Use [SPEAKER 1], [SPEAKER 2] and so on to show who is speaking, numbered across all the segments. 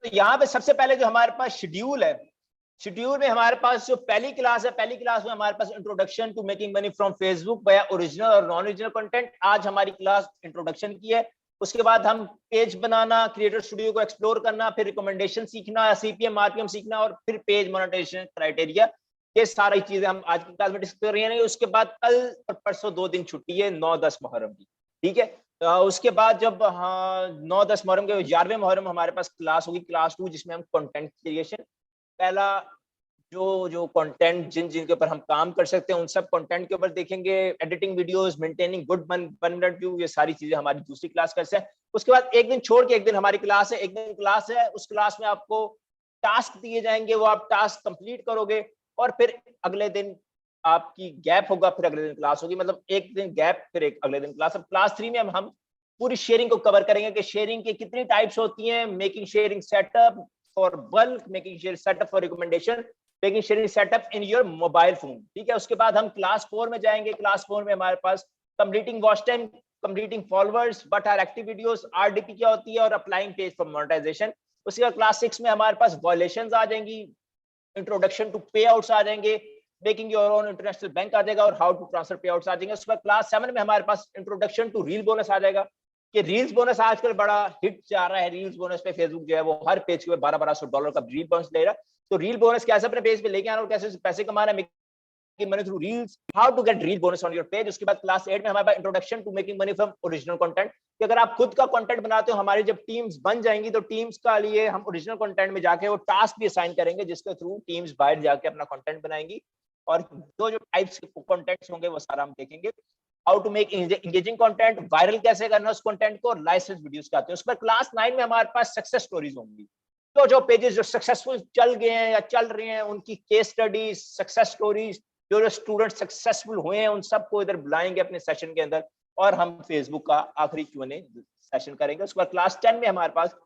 [SPEAKER 1] तो यहाँ पे सबसे पहले जो हमारे पास शेड्यूल है, शेड्यूल में हमारे पास जो पहली क्लास है, पहली क्लास में हमारे पास introduction to making money from Facebook by original और नॉन ओरिजिनल कंटेंट। आज हमारी क्लास इंट्रोडक्शन की है। उसके बाद हम पेज बनाना, क्रिएटर स्टूडियो को एक्सप्लोर करना, फिर रिकमेंडेशन सीखना, सीपीएम आरपीएम सीखना, और फिर पेज मोनेटाइजेशन क्राइटेरिया। ये सारी चीजें हम आज की क्लास में डिस्कस कर रहे हैं। उसके बाद कल और परसों 2 दिन छुट्टी है, 9-10 मुहर्रम की, ठीक है। उसके बाद जब 9-10 मुहर्रम के 11वें मुहर्रम हमारे पास क्लास होगी, क्लास 2, जिसमें हम कंटेंट क्रिएशन, पहला जो कंटेंट जिनके ऊपर हम काम कर सकते हैं उन सब कंटेंट के ऊपर देखेंगे। Editing videos, maintaining good 1 minute view, ये सारी चीजें हमारी दूसरी क्लास कर सकते हैं। उसके बाद एक दिन छोड़ के एक दिन हमारी क्लास है, एक दिन क्लास है, उस क्लास में आपको टास्क दिए जाएंगे, वो आप टास्क कंप्लीट करोगे, और फिर अगले दिन आपकी गैप होगा, फिर अगले दिन क्लास होगी, मतलब एक दिन गैप फिर एक अगले दिन क्लास। अब क्लास 3 में हम पूरी शेयरिंग को कवर करेंगे कि शेयरिंग की कितनी टाइप्स होती हैं, making sharing setup for bulk, making sharing setup for recommendation, making sharing setup in your mobile phone, ठीक है। उसके बाद हम क्लास 4 में जाएंगे। क्लास 4 में हमारे पास completing watch time, completing followers, what are active videos, RDP क्या होती है, और अप्लाइंग पेज फॉर मोनेटाइजेशन। उसके बाद क्लास 6 में हमारे पास वॉयलेशंस आ जाएंगी, इंट्रोडक्शन टू पे आउट्स आ जाएंगे, making your own international bank आ जाएगा, और how to transfer payouts आ जाएंगे। उसके बाद क्लास 7 में हमारे पास इंट्रोडक्शन टू रील बोनस आ जाएगा, कि रील्स बोनस आजकल बड़ा हिट जा रहा है। रील्स बोनस पे फेसबुक जो है वो हर पेज पे $1200 का रील बोनस ले रहा है। तो रील बोनस कैसे अपने पेज पे लेके आना और कैसे पैसे कमाना, making money through reels, how to get reel bonus on your page. उसके बाद क्लास 8 में हमारे पास introduction to making money from original content, कि अगर आप खुद का कंटेंट बनाते हो, हमारी जब टीम्स बन जाएंगी तो टीम्स का लिए हम ओरिजिनल कंटेंट में जाके वो टास्क भी असाइन करेंगे, जिसके थ्रू टीम्स बाहर जाके अपना कंटेंट बनाएंगी, और जो टाइप्स के कंटेंट्स होंगे वो सारा हम देखेंगे। How to make engaging content, viral कैसे करना उस कंटेंट को, लाइसेंस वीडियोस के आते हैं। उस पर क्लास 9 में हमारे पास सक्सेस स्टोरीज होंगी, तो जो पेजेस जो सक्सेसफुल चल गए हैं या चल रहे हैं उनकी केस स्टडीज, सक्सेस स्टोरीज, जो स्टूडेंट सक्सेसफुल हुए हैं उन सबको इधर बुलाएंगे अपने सेशन के अंदर, और हम फेसबुक का आखिरी Q&A सेशन करेंगे। उसके बाद क्लास 10 में हमारे पास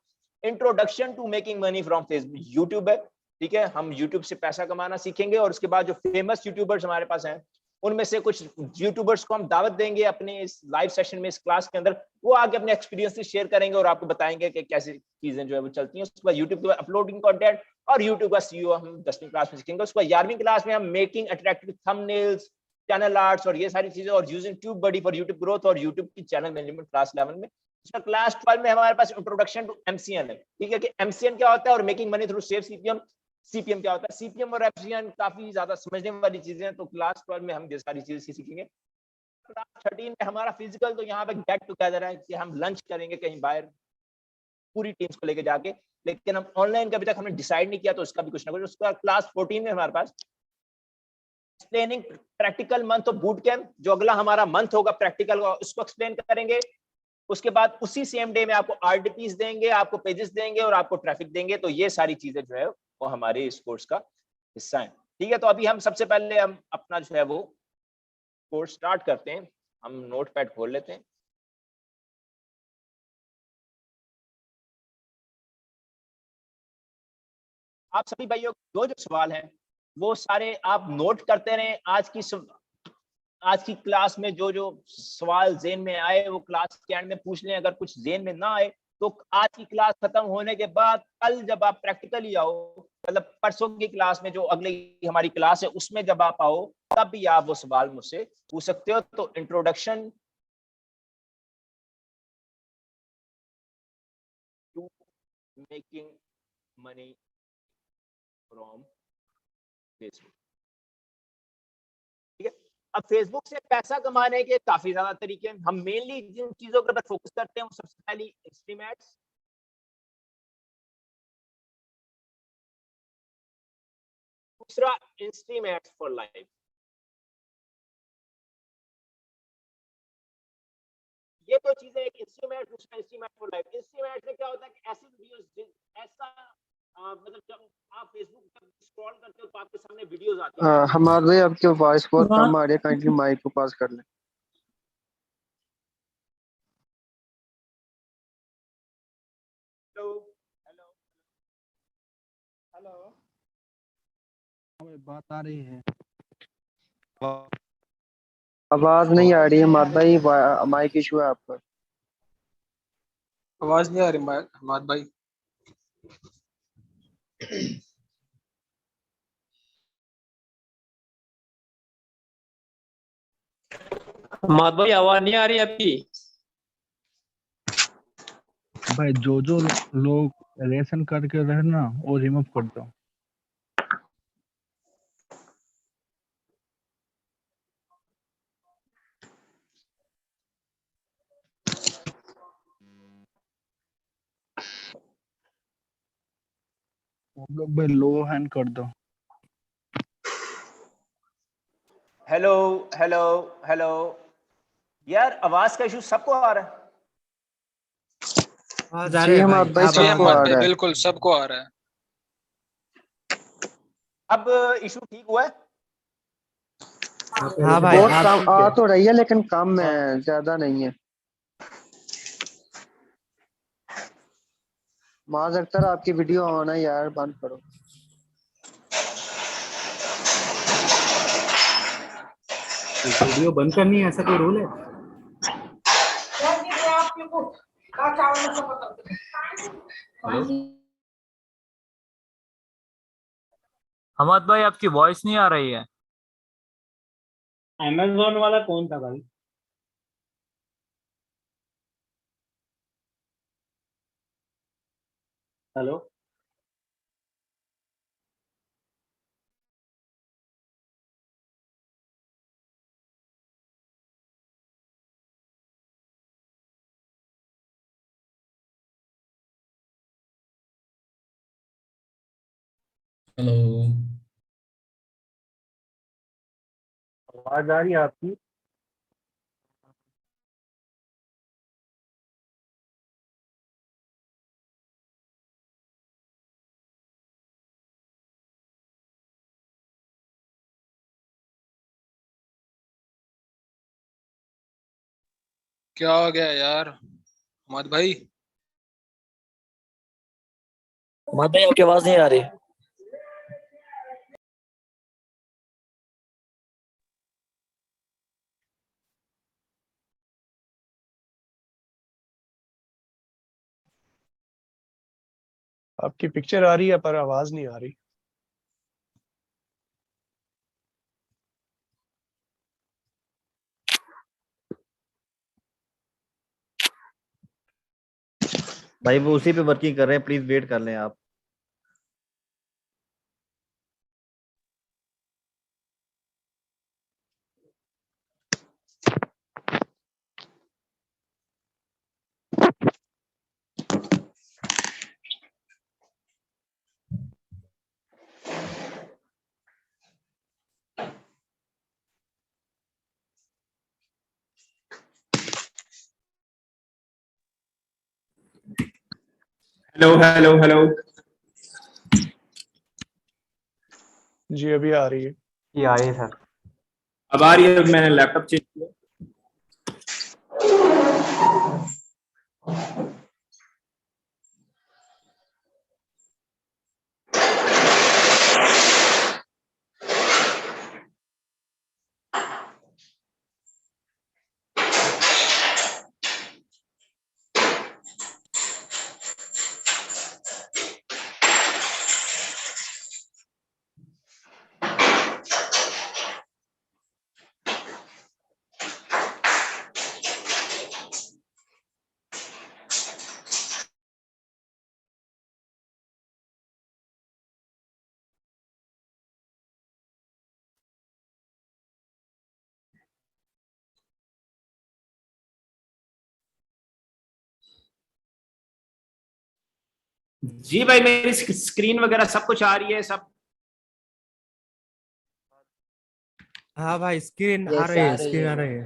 [SPEAKER 1] introduction to making money from Facebook, YouTube है, ठीक है। हम यूट्यूब से पैसा कमाना सीखेंगे, और उसके बाद जो फेमस यूट्यूबर्स हमारे पास हैं उनमें से कुछ यूट्यूबर्स को हम दावत देंगे अपने इस लाइव सेशन में, इस क्लास के अंदर। वो आगे अपने एक्सपीरियंसेस शेयर करेंगे और आपको बताएंगे कि कैसी चीजें जो है वो चलती हैं। उसके बाद यूट्यूब के अपलोडिंग कंटेंट और यूट्यूब का सीईओ हम 10वीं क्लास में सीखेंगे। उसके बाद 11वीं क्लास में हम making attractive thumbnails, channel arts और ये सारी चीजें, और using tube buddy for YouTube growth, और यूट्यूब की चैनल मैनेजमेंट क्लास 11 में। उसका क्लास 12 में हमारे पास इंट्रोडक्शन टू एमसीएन है, ठीक है, कि एमसीएन क्या होता है और making money through save CPM, CPM क्या होता है। सीपीएम और एफसीएन काफी ज्यादा समझने वाली चीजें हैं, तो क्लास 12 में हम ये सारी चीजें सीखेंगे। क्लास 13 में हमारा फिजिकल, तो यहाँ पे गेट टुगेदर है कि हम लंच करेंगे कहीं बाहर पूरी टीम्स को लेके जाके, लेकिन हम ऑनलाइन का अभी तक हमने डिसाइड नहीं किया, तो उसका भी कुछ ना कुछ। उसका क्लास 14 में हमारे पास explaining practical month of boot camp, जो अगला हमारा मंथ होगा प्रैक्टिकल का, उसको एक्सप्लेन करेंगे। उसके बाद उसी सेम डे में आपको आरडीपीस देंगे, आपको पेजेस देंगे और आपको ट्रैफिक देंगे। तो ये सारी चीजें जो है वो हमारे इस कोर्स का हिस्सा है, ठीक है। तो अभी हम सबसे पहले हम अपना जो है वो कोर्स स्टार्ट करते हैं। हम नोटपैड खोल लेते हैं। आप सभी भाइयों जो जो सवाल हैं वो सारे आप नोट करते रहें। आज की क्लास में जो जो सवाल जेन में आए वो क्लास के एंड में पूछ लें। अगर कुछ जेन में ना आए तो आज की क्लास खत्म होने के बाद कल जब आप प्रैक्टिकली आओ, मतलब परसों की क्लास में जो अगली हमारी क्लास है उसमें जब आप आओ, तब भी आप वो सवाल मुझसे पूछ सकते हो। तो introduction to making money from Facebook, ठीक है। अब फेसबुक से पैसा कमाने के काफी ज्यादा तरीके हैं। हम मेनली जिन चीजों पर फोकस करते हैं वो सबसे पहली स्ट्रीम एड्स, दूसरा स्ट्रीम एड्स फॉर लाइफ। ये दो चीजें, एक स्ट्रीम एड्स, दूसरा stream ads for life. Stream ads में क्या होता है कि ऐसी वीडियोस, ऐसा मतलब जब आप फेसबुक पर स्क्रॉल करते हो तो आपके सामने वीडियोस आती हैं।
[SPEAKER 2] हमारे भाई आपकी वॉइस बहुत कम आ रही है, काइंडली माइक को पास कर लें।
[SPEAKER 1] हेलो हेलो हेलो,
[SPEAKER 3] बात आ रही है?
[SPEAKER 2] आवाज नहीं आ रही है हमारे भाई, माइक इशू है आपका।
[SPEAKER 4] आवाज नहीं आ रही हमाद भाई।
[SPEAKER 3] मात भाई आवाज नहीं आ रही आपकी।
[SPEAKER 4] भाई जो जो लोग रेशन करके रहे ना वो रिमूव कर दो। वो लोग भाई लो हैंड कर दो।
[SPEAKER 1] हेलो हेलो हेलो, यार आवाज का इशू सबको आ रहा है।
[SPEAKER 2] जी हम आप भाई सबको आ रहा है।
[SPEAKER 5] बिल्कुल सबको आ रहा है।
[SPEAKER 1] अब इशू ठीक हुआ है?
[SPEAKER 6] हाँ भाई
[SPEAKER 2] बहुत
[SPEAKER 6] आप
[SPEAKER 2] कम
[SPEAKER 6] ठीक
[SPEAKER 2] आ
[SPEAKER 6] है।
[SPEAKER 2] तो रही है लेकिन कम है, ज्यादा नहीं है। माज अख्तर आपकी वीडियो ऑन है यार, बंद करो।
[SPEAKER 6] वीडियो बंद करनी है, ऐसा कोई रूल है? हेलो
[SPEAKER 7] हमद भाई आपकी वॉइस नहीं आ रही है।
[SPEAKER 3] अमेजोन वाला कौन था भाई? Hello
[SPEAKER 8] hello.
[SPEAKER 6] आवाज आ रही है आपकी?
[SPEAKER 5] क्या हो गया यार अहमद भाई?
[SPEAKER 7] हमद भाई आपकी आवाज नहीं आ रही।
[SPEAKER 6] आपकी पिक्चर आ रही है पर आवाज नहीं आ रही।
[SPEAKER 8] भाई वो उसी पे वर्किंग कर रहे हैं, प्लीज वेट कर लें आप।
[SPEAKER 3] Hello hello hello.
[SPEAKER 6] जी अभी आ रही है।
[SPEAKER 7] ये आ रही है सर।
[SPEAKER 3] अब आ रही है? मैंने लैपटॉप चेंज किया। जी भाई मेरी स्क्रीन वगैरह सब कुछ आ रही है सब।
[SPEAKER 6] हाँ भाई स्क्रीन आ
[SPEAKER 9] यस
[SPEAKER 6] रही
[SPEAKER 9] आ
[SPEAKER 6] है,
[SPEAKER 9] रही
[SPEAKER 6] स्क्रीन आ
[SPEAKER 9] है।
[SPEAKER 6] रही है।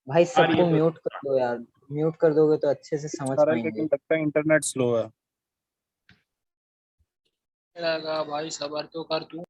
[SPEAKER 9] भाई
[SPEAKER 3] आ रही है
[SPEAKER 9] सबको
[SPEAKER 3] तो
[SPEAKER 9] म्यूट कर दो यार। म्यूट कर दोगे तो अच्छे से समझ
[SPEAKER 4] आ रहा है
[SPEAKER 9] पाएंगे।
[SPEAKER 4] लेकिन लगता है इंटरनेट स्लो है।
[SPEAKER 5] लगा भाई सबर तो कर तू।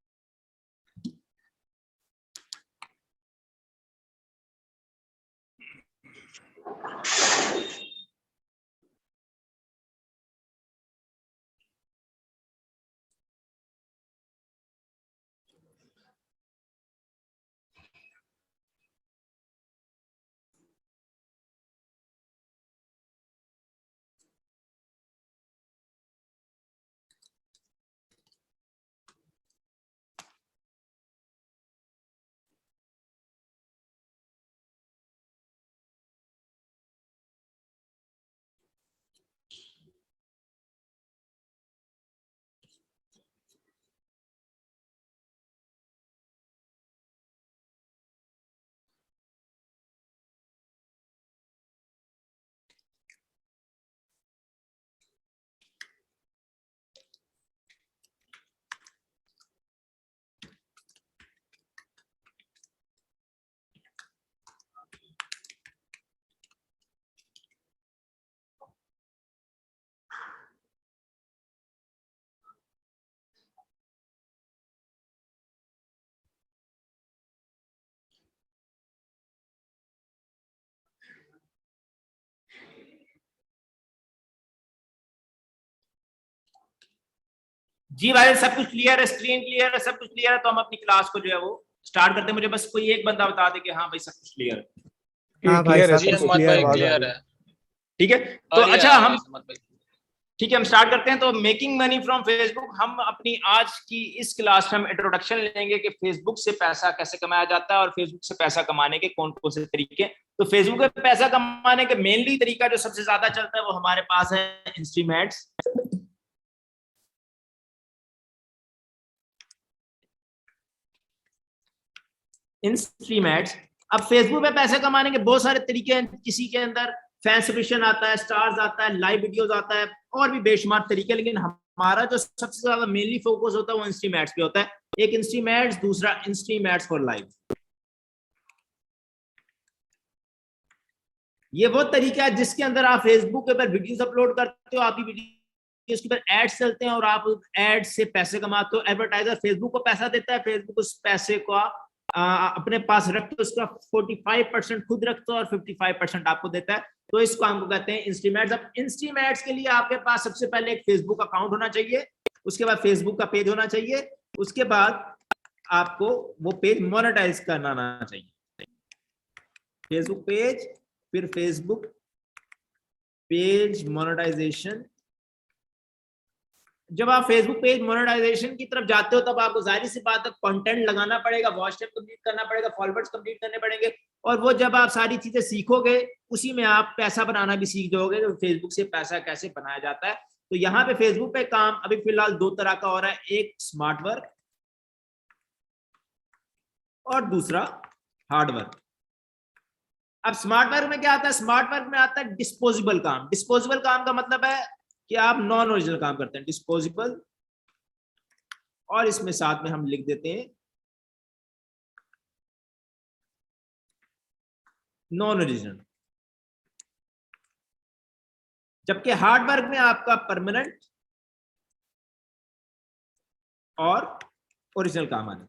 [SPEAKER 3] जी भाई सब कुछ क्लियर है, स्क्रीन क्लियर है, सब कुछ क्लियर है, तो हम अपनी क्लास को जो है वो स्टार्ट करते हैं। मुझे बस कोई एक बंदा बता दे कि हाँ भाई सब कुछ क्लियर है।
[SPEAKER 2] हाँ भाई,
[SPEAKER 6] क्लियर है,
[SPEAKER 2] सब
[SPEAKER 5] जी
[SPEAKER 6] सब
[SPEAKER 2] कुछ
[SPEAKER 5] अहमद भाई
[SPEAKER 6] आवाज आ
[SPEAKER 5] क्लियर
[SPEAKER 6] रही
[SPEAKER 5] है।
[SPEAKER 3] ठीक है,
[SPEAKER 5] आ
[SPEAKER 3] तो
[SPEAKER 5] रही है,
[SPEAKER 3] अच्छा
[SPEAKER 5] आ रही है
[SPEAKER 3] हम
[SPEAKER 5] अहमद भाई।
[SPEAKER 3] ठीक है हम स्टार्ट करते हैं। तो मेकिंग मनी फ्रॉम फेसबुक, हम अपनी आज की इस क्लास में हम इंट्रोडक्शन लेंगे कि फेसबुक से पैसा कैसे कमाया जाता है और फेसबुक से पैसा कमाने के कौन कौन से तरीके। तो फेसबुक पे पैसा कमाने के मेनली तरीका जो सबसे ज्यादा चलता है वो हमारे पास है इंस्ट्रीम एड्स। इंस्ट्रीम एड्स, अब फेसबुक पे पैसे कमाने के बहुत सारे तरीके हैं। किसी के अंदर फैन सब्सक्रिप्शन आता है, स्टार्स आता है, लाइव वीडियोस आता है और भी बेशुमार तरीके, लेकिन हमारा जो सबसे ज्यादा मेनली फोकस होता है वो इंस्ट्रीम एड्स पे होता है। एक इंस्ट्रीम एड्स, दूसरा इंस्ट्रीम एड्स फॉर लाइव। ये वो तरीका है जिसके अंदर आप फेसबुक के ऊपर वीडियोस अपलोड करते हो, आपकी वीडियो उसके ऊपर एड्स चलते हैं और आप एड्स से पैसे कमाते हो। एडवर्टाइजर फेसबुक को पैसा देता है, फेसबुक उस पैसे को अपने पास रखते हो, उसका 45% खुद रखते हो और 55% आपको देता है। तो इस काम को कहते हैं इंस्ट्रीम एड्स। अब इंस्ट्रीम एड्स के लिए आपके पास सबसे पहले एक फेसबुक अकाउंट होना चाहिए, उसके बाद फेसबुक का पेज होना चाहिए, उसके बाद आपको वो पेज मोनेटाइज करना आना चाहिए। फेसबुक पेज, फिर फेसबुक पेज मोनेटाइजेशन। जब आप फेसबुक पेज मोनेटाइजेशन की तरफ जाते हो तब आपको जाहिर सी बात है कंटेंट लगाना पड़ेगा, वॉच टाइम कंप्लीट करना पड़ेगा, फॉलोवर्स कंप्लीट करने पड़ेंगे, और वो जब आप सारी चीजें सीखोगे उसी में आप पैसा बनाना भी सीख जाओगे। तो फेसबुक से पैसा कैसे बनाया जाता है, तो यहाँ पे फेसबुक पे काम अभी फिलहाल दो तरह का हो रहा है, एक स्मार्ट वर्क और दूसरा हार्ड वर्क। अब स्मार्ट वर्क में क्या आता है, स्मार्ट वर्क में आता है डिस्पोजेबल काम। डिस्पोजेबल काम का मतलब है कि आप नॉन ओरिजिनल काम करते हैं, डिस्पोजेबल, और इसमें साथ में हम लिख देते हैं नॉन ओरिजिनल। जबकि हार्ड वर्क में आपका परमानेंट और ओरिजिनल काम आना।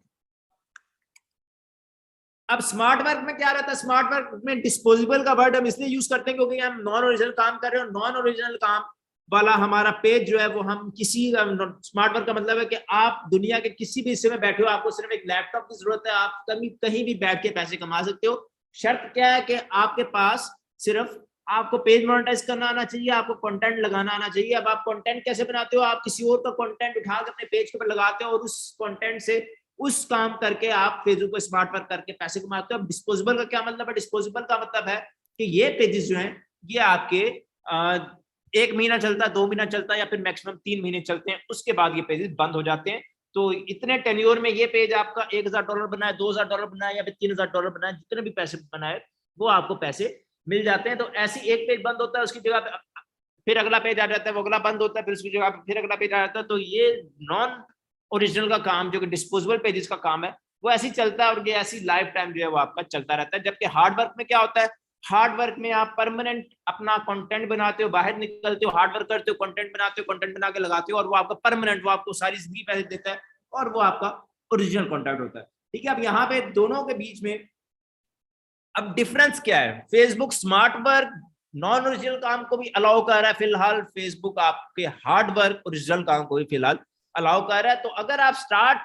[SPEAKER 3] अब स्मार्ट वर्क में क्या रहता है, स्मार्ट वर्क में डिस्पोजेबल का वर्ड हम इसलिए यूज करते हैं क्योंकि हम नॉन ओरिजिनल काम कर रहे हैं। नॉन ओरिजिनल काम वाला हमारा पेज जो है वो हम किसी, स्मार्ट वर्क का मतलब है कि आप दुनिया के किसी भी हिस्से में बैठे हो, आपको सिर्फ एक लैपटॉप की जरूरत है, आप कहीं भी बैठ के पैसे कमा सकते हो। शर्त क्या है कि आपके पास सिर्फ आपको पेज मोनेटाइज करना आना चाहिए, आपको कंटेंट लगाना आना चाहिए। अब आप कंटेंट कैसे बनाते हो, आप किसी और का कंटेंट उठा के अपने पेज के ऊपर लगाते हो और उस कंटेंट से उस काम करके आप फेसबुक को स्मार्ट वर्क करके पैसे कमाते हो। अब डिस्पोजेबल का क्या मतलब है, डिस्पोजेबल का मतलब है कि ये पेजेस जो हैं ये आपके 1 महीना चलता है, 2 महीना चलता है, या फिर मैक्सिमम 3 महीने चलते हैं, उसके बाद ये पेजेस बंद हो जाते हैं। तो इतने टेन्योर में ये पेज आपका $1000 बनाए, $2000 बनाए या फिर $3000 बनाए, जितने भी पैसे बनाए वो आपको पैसे मिल जाते हैं। तो ऐसी एक पेज बंद होता है, उसकी जगह फिर अगला पेज आ जाता है, वो अगला बंद होता है, फिर उसकी जगह फिर अगला पेज आ जाता है। तो ये नॉन ओरिजिनल का काम जो कि डिस्पोजेबल पेजेस का काम है वो ऐसे चलता है और ये ऐसी लाइफ टाइम जो है वो आपका चलता रहता है। जबकि हार्ड वर्क में क्या होता है, हार्ड वर्क में आप परमानेंट अपना कंटेंट बनाते हो, बाहर निकलते हो, हार्ड वर्क करते हो, कंटेंट बनाते हो, कंटेंट बना के लगाते हो और वो आपका परमानेंट, वो आपको सारी जिंदगी पैसे देता है और वो आपका ओरिजिनल कंटेंट होता है। ठीक है, अब यहाँ पे दोनों के बीच में अब डिफरेंस क्या है। Facebook smart work non original काम को भी अलाउ कर रहा है फिलहाल, फेसबुक आपके हार्ड वर्क ओरिजिनल काम को भी फिलहाल अलाउ कर रहा है। तो अगर आप स्टार्ट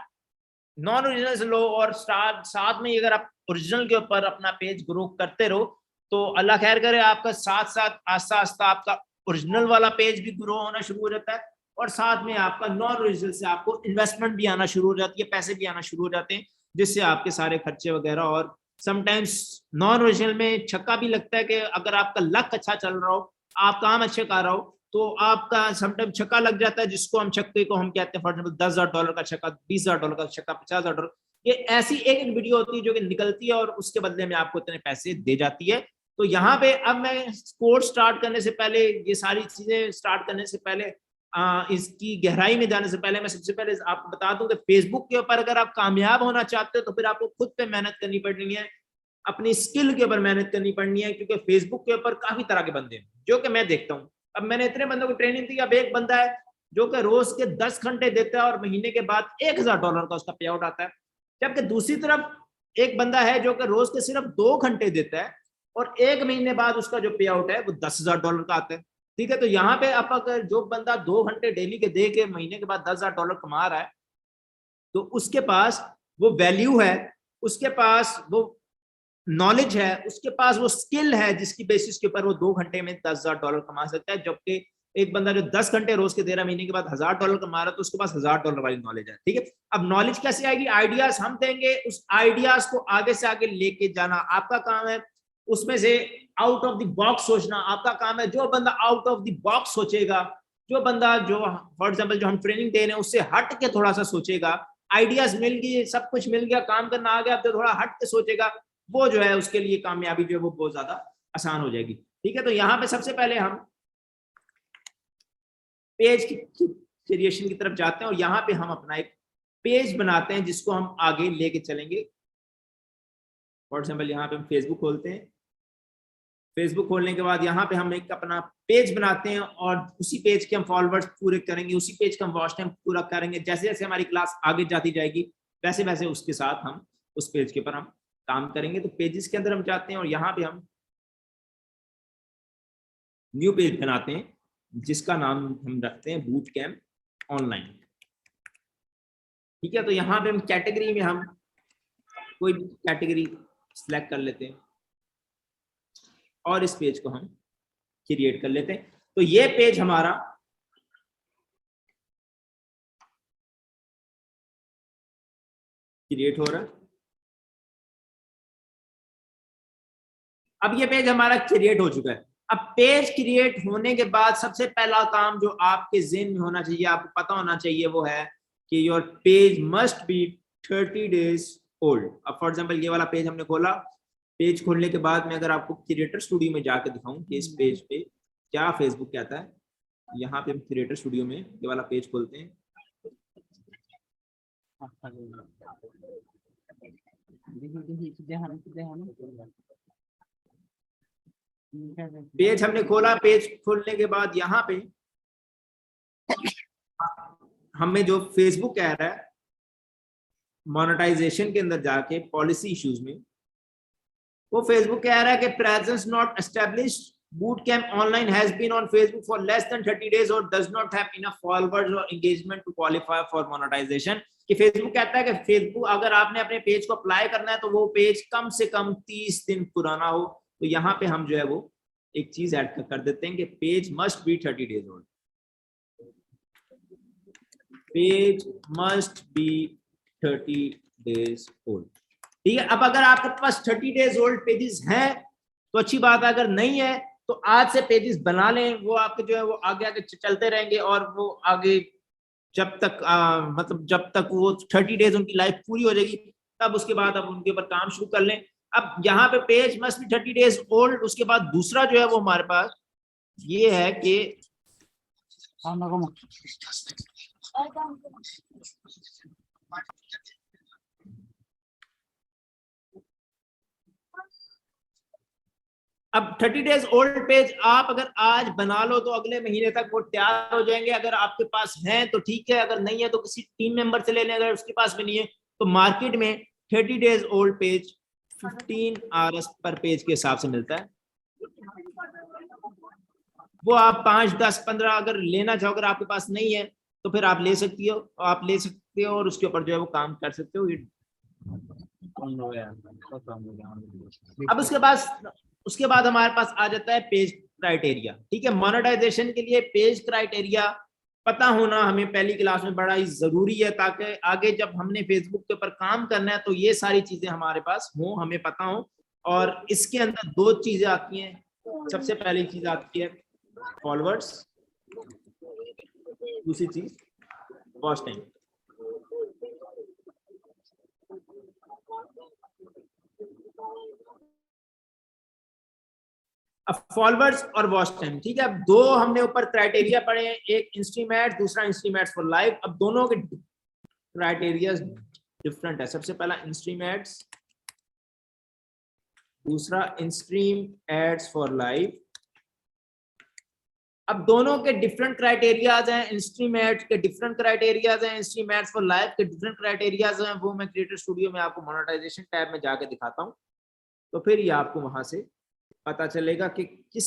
[SPEAKER 3] नॉन ओरिजिनल से लो और स्टार्ट साथ में अगर आप ओरिजिनल के ऊपर अपना पेज ग्रो करते रहो तो अल्लाह खैर करे, आपका साथ साथ आस्ता आस्ता आपका ओरिजिनल वाला पेज भी ग्रो होना शुरू हो जाता है और साथ में आपका नॉन ओरिजिनल से आपको इन्वेस्टमेंट भी आना शुरू हो जाती है, पैसे भी आना शुरू हो जाते हैं, जिससे आपके सारे खर्चे वगैरह, और समटाइम्स नॉन ओरिजिनल में छक्का भी लगता है कि अगर आपका लक अच्छा चल रहा हो, आप काम अच्छे कर रहा हो तो आपका समटाइम छक्का लग जाता है, जिसको हम छक्के को हम कहते हैं फॉर एग्जाम्पल $10,000 का छक्का, $20,000 का छक्का, $50,000। ये ऐसी एक एक वीडियो होती है जो कि निकलती है और उसके बदले में आपको इतने पैसे दे जाती है। तो यहाँ पे अब मैं कोर्स स्टार्ट करने से पहले, ये सारी चीजें स्टार्ट करने से पहले, इसकी गहराई में जाने से पहले मैं सबसे पहले आपको बता दूं कि फेसबुक के ऊपर अगर आप कामयाब होना चाहते हो तो फिर आपको खुद पे मेहनत करनी पड़नी है, अपनी स्किल के ऊपर मेहनत करनी पड़नी है, क्योंकि फेसबुक के ऊपर काफी तरह के बंदे हैं जो कि मैं देखता हूँ। अब मैंने इतने बंदों को ट्रेनिंग दी, अब एक बंदा है जो कि रोज के 10 घंटे देता है और महीने के बाद $1000 का उसका पे आउट आता है, जबकि दूसरी तरफ एक बंदा है जो कि रोज के सिर्फ 2 घंटे देता है और 1 महीने बाद उसका जो पे आउट है वो $10,000 का आता है। ठीक है, तो यहाँ पे आप अगर जो बंदा 2 घंटे डेली के दे के महीने के बाद $10,000 कमा रहा है, तो उसके पास वो वैल्यू है, उसके पास वो नॉलेज है, उसके पास वो स्किल है जिसकी बेसिस के ऊपर वो 2 घंटे में $10,000 कमा सकता है। जबकि एक बंदा जो 10 घंटे रोज के दे रहा है, महीने के बाद $1,000 कमा रहा है, तो उसके पास $1,000 वाली नॉलेज है। ठीक है, अब नॉलेज कैसे आएगी? आइडियाज हम देंगे, उस आइडियाज को आगे से आगे लेके जाना आपका काम है, उसमें से आउट ऑफ द बॉक्स सोचना आपका काम है। जो बंदा आउट ऑफ द बॉक्स सोचेगा, जो बंदा जो फॉर एग्जांपल जो हम ट्रेनिंग दे रहे हैं उससे हट के थोड़ा सा सोचेगा, आइडियाज मिल गए, सब कुछ मिल गया, काम करना आ गया, अब तो थोड़ा हट के सोचेगा, वो जो है उसके लिए कामयाबी जो है वो बहुत ज्यादा आसान हो जाएगी। ठीक है, तो यहाँ पे सबसे पहले हम पेज की क्रिएशन की तरफ जाते हैं और यहाँ पे हम अपना एक पेज बनाते हैं जिसको हम आगे लेके चलेंगे। फॉर एग्जाम्पल यहाँ पे हम फेसबुक खोलते हैं, फेसबुक खोलने के बाद यहाँ पे हम एक अपना पेज बनाते हैं और उसी पेज के हम फॉलोअर्स पूरे करेंगे, उसी पेज का हम वॉच टाइम पूरा करेंगे। जैसे जैसे हमारी क्लास आगे जाती जाएगी वैसे वैसे उसके साथ हम उस पेज के ऊपर हम काम करेंगे। तो पेजेस के अंदर हम जाते हैं और यहाँ पे हम न्यू पेज बनाते हैं जिसका नाम हम रखते हैं बूट कैंप ऑनलाइन। ठीक है, तो यहाँ पे हम कैटेगरी में हम कोई भी कैटेगरी सिलेक्ट कर लेते हैं और इस पेज को हम क्रिएट कर लेते हैं। तो ये पेज हमारा क्रिएट हो रहा है। अब ये पेज हमारा क्रिएट हो चुका है। अब पेज क्रिएट होने के बाद सबसे पहला काम जो आपके ज़हन में होना चाहिए, आपको पता होना चाहिए, वो है कि your page must be 30 days old. अब फॉर एग्जांपल ये वाला पेज हमने खोला, पेज खोलने के बाद मैं अगर आपको क्रिएटर स्टूडियो में जाकर दिखाऊं कि इस पेज पे क्या फेसबुक कहता है, यहाँ पे हम क्रिएटर स्टूडियो में ये वाला पेज खोलते हैं। पेज हमने खोला, पेज खोलने के बाद यहाँ पे हमें जो फेसबुक कह रहा है मोनेटाइजेशन के अंदर जाके पॉलिसी इश्यूज में, वो फेसबुक कह रहा है कि presence not established, boot camp online has been on Facebook for less than 30 days और does not have enough followers और engagement to qualify for monetization. कि फेसबुक कहता है कि फेसबुक अगर आपने अपने पेज को अप्लाई करना है तो वो पेज कम से कम 30 दिन पुराना हो। तो यहाँ पे हम जो है वो एक चीज ऐड कर देते हैं कि page must be 30 days old, page must be 30 days old. ठीक है, अब अगर आपके पास 30 डेज ओल्ड पेजेस हैं तो अच्छी बात है, अगर नहीं है तो आज से पेजेस बना लें, वो आपके जो है वो आगे आगे चलते रहेंगे और वो आगे जब तक मतलब जब तक वो 30 डेज उनकी लाइफ पूरी हो जाएगी तब उसके बाद आप उनके ऊपर काम शुरू कर लें। अब यहाँ पे page must be 30 days old, उसके बाद दूसरा जो है वो हमारे पास ये है कि अब 30 डेज ओल्ड पेज आप अगर आज बना लो तो अगले महीने तक वो तैयार हो जाएंगे। अगर आपके पास है तो ठीक है, अगर नहीं है तो किसी टीम मेंबर से ले लें, अगर उसके पास भी नहीं है तो मार्केट में 30 डेज ओल्ड पेज 15 RS पर पेज के हिसाब से मिलता है। वो आप 5, 10, 15 अगर लेना चाहो, अगर आपके पास नहीं है तो फिर आप ले सकती हो, और उसके ऊपर जो है वो काम कर सकते हो। अब उसके बाद हमारे पास आ जाता है पेज क्राइटेरिया। ठीक है, मोनेटाइजेशन के लिए पेज क्राइटेरिया पता होना हमें पहली क्लास में बड़ा ही जरूरी है, ताकि आगे जब हमने फेसबुक के ऊपर काम करना है तो ये सारी चीजें हमारे पास हो, हमें पता हो। और इसके अंदर 2 चीजें आती हैं। सबसे पहली चीज आती है फॉलोअर्स, दूसरी चीज वॉच टाइम। अब फॉलोअर्स और वॉच टाइम, ठीक है, अब 2 हमने ऊपर क्राइटेरिया पढ़े हैं, एक इंस्ट्रीमैट, दूसरा इंस्ट्रीमैट्स फॉर लाइव। अब दोनों के क्राइटेरिया डिफरेंट है। सबसे पहला इंस्ट्रीमैट्स, दूसरा इंस्ट्रीम एड्स फॉर लाइव। अब दोनों के डिफरेंट क्राइटेरियाज हैं, इंस्ट्रीमैट के डिफरेंट क्राइटेरियाज हैं, इंस्ट्रीमैट्स फॉर लाइव के डिफरेंट क्राइटेरियाज हैं। वो मैं क्रिएटर स्टूडियो में आपको मोनेटाइजेशन टैब में जाके दिखाता हूँ, तो फिर ये आपको वहां से पता चलेगा कि किस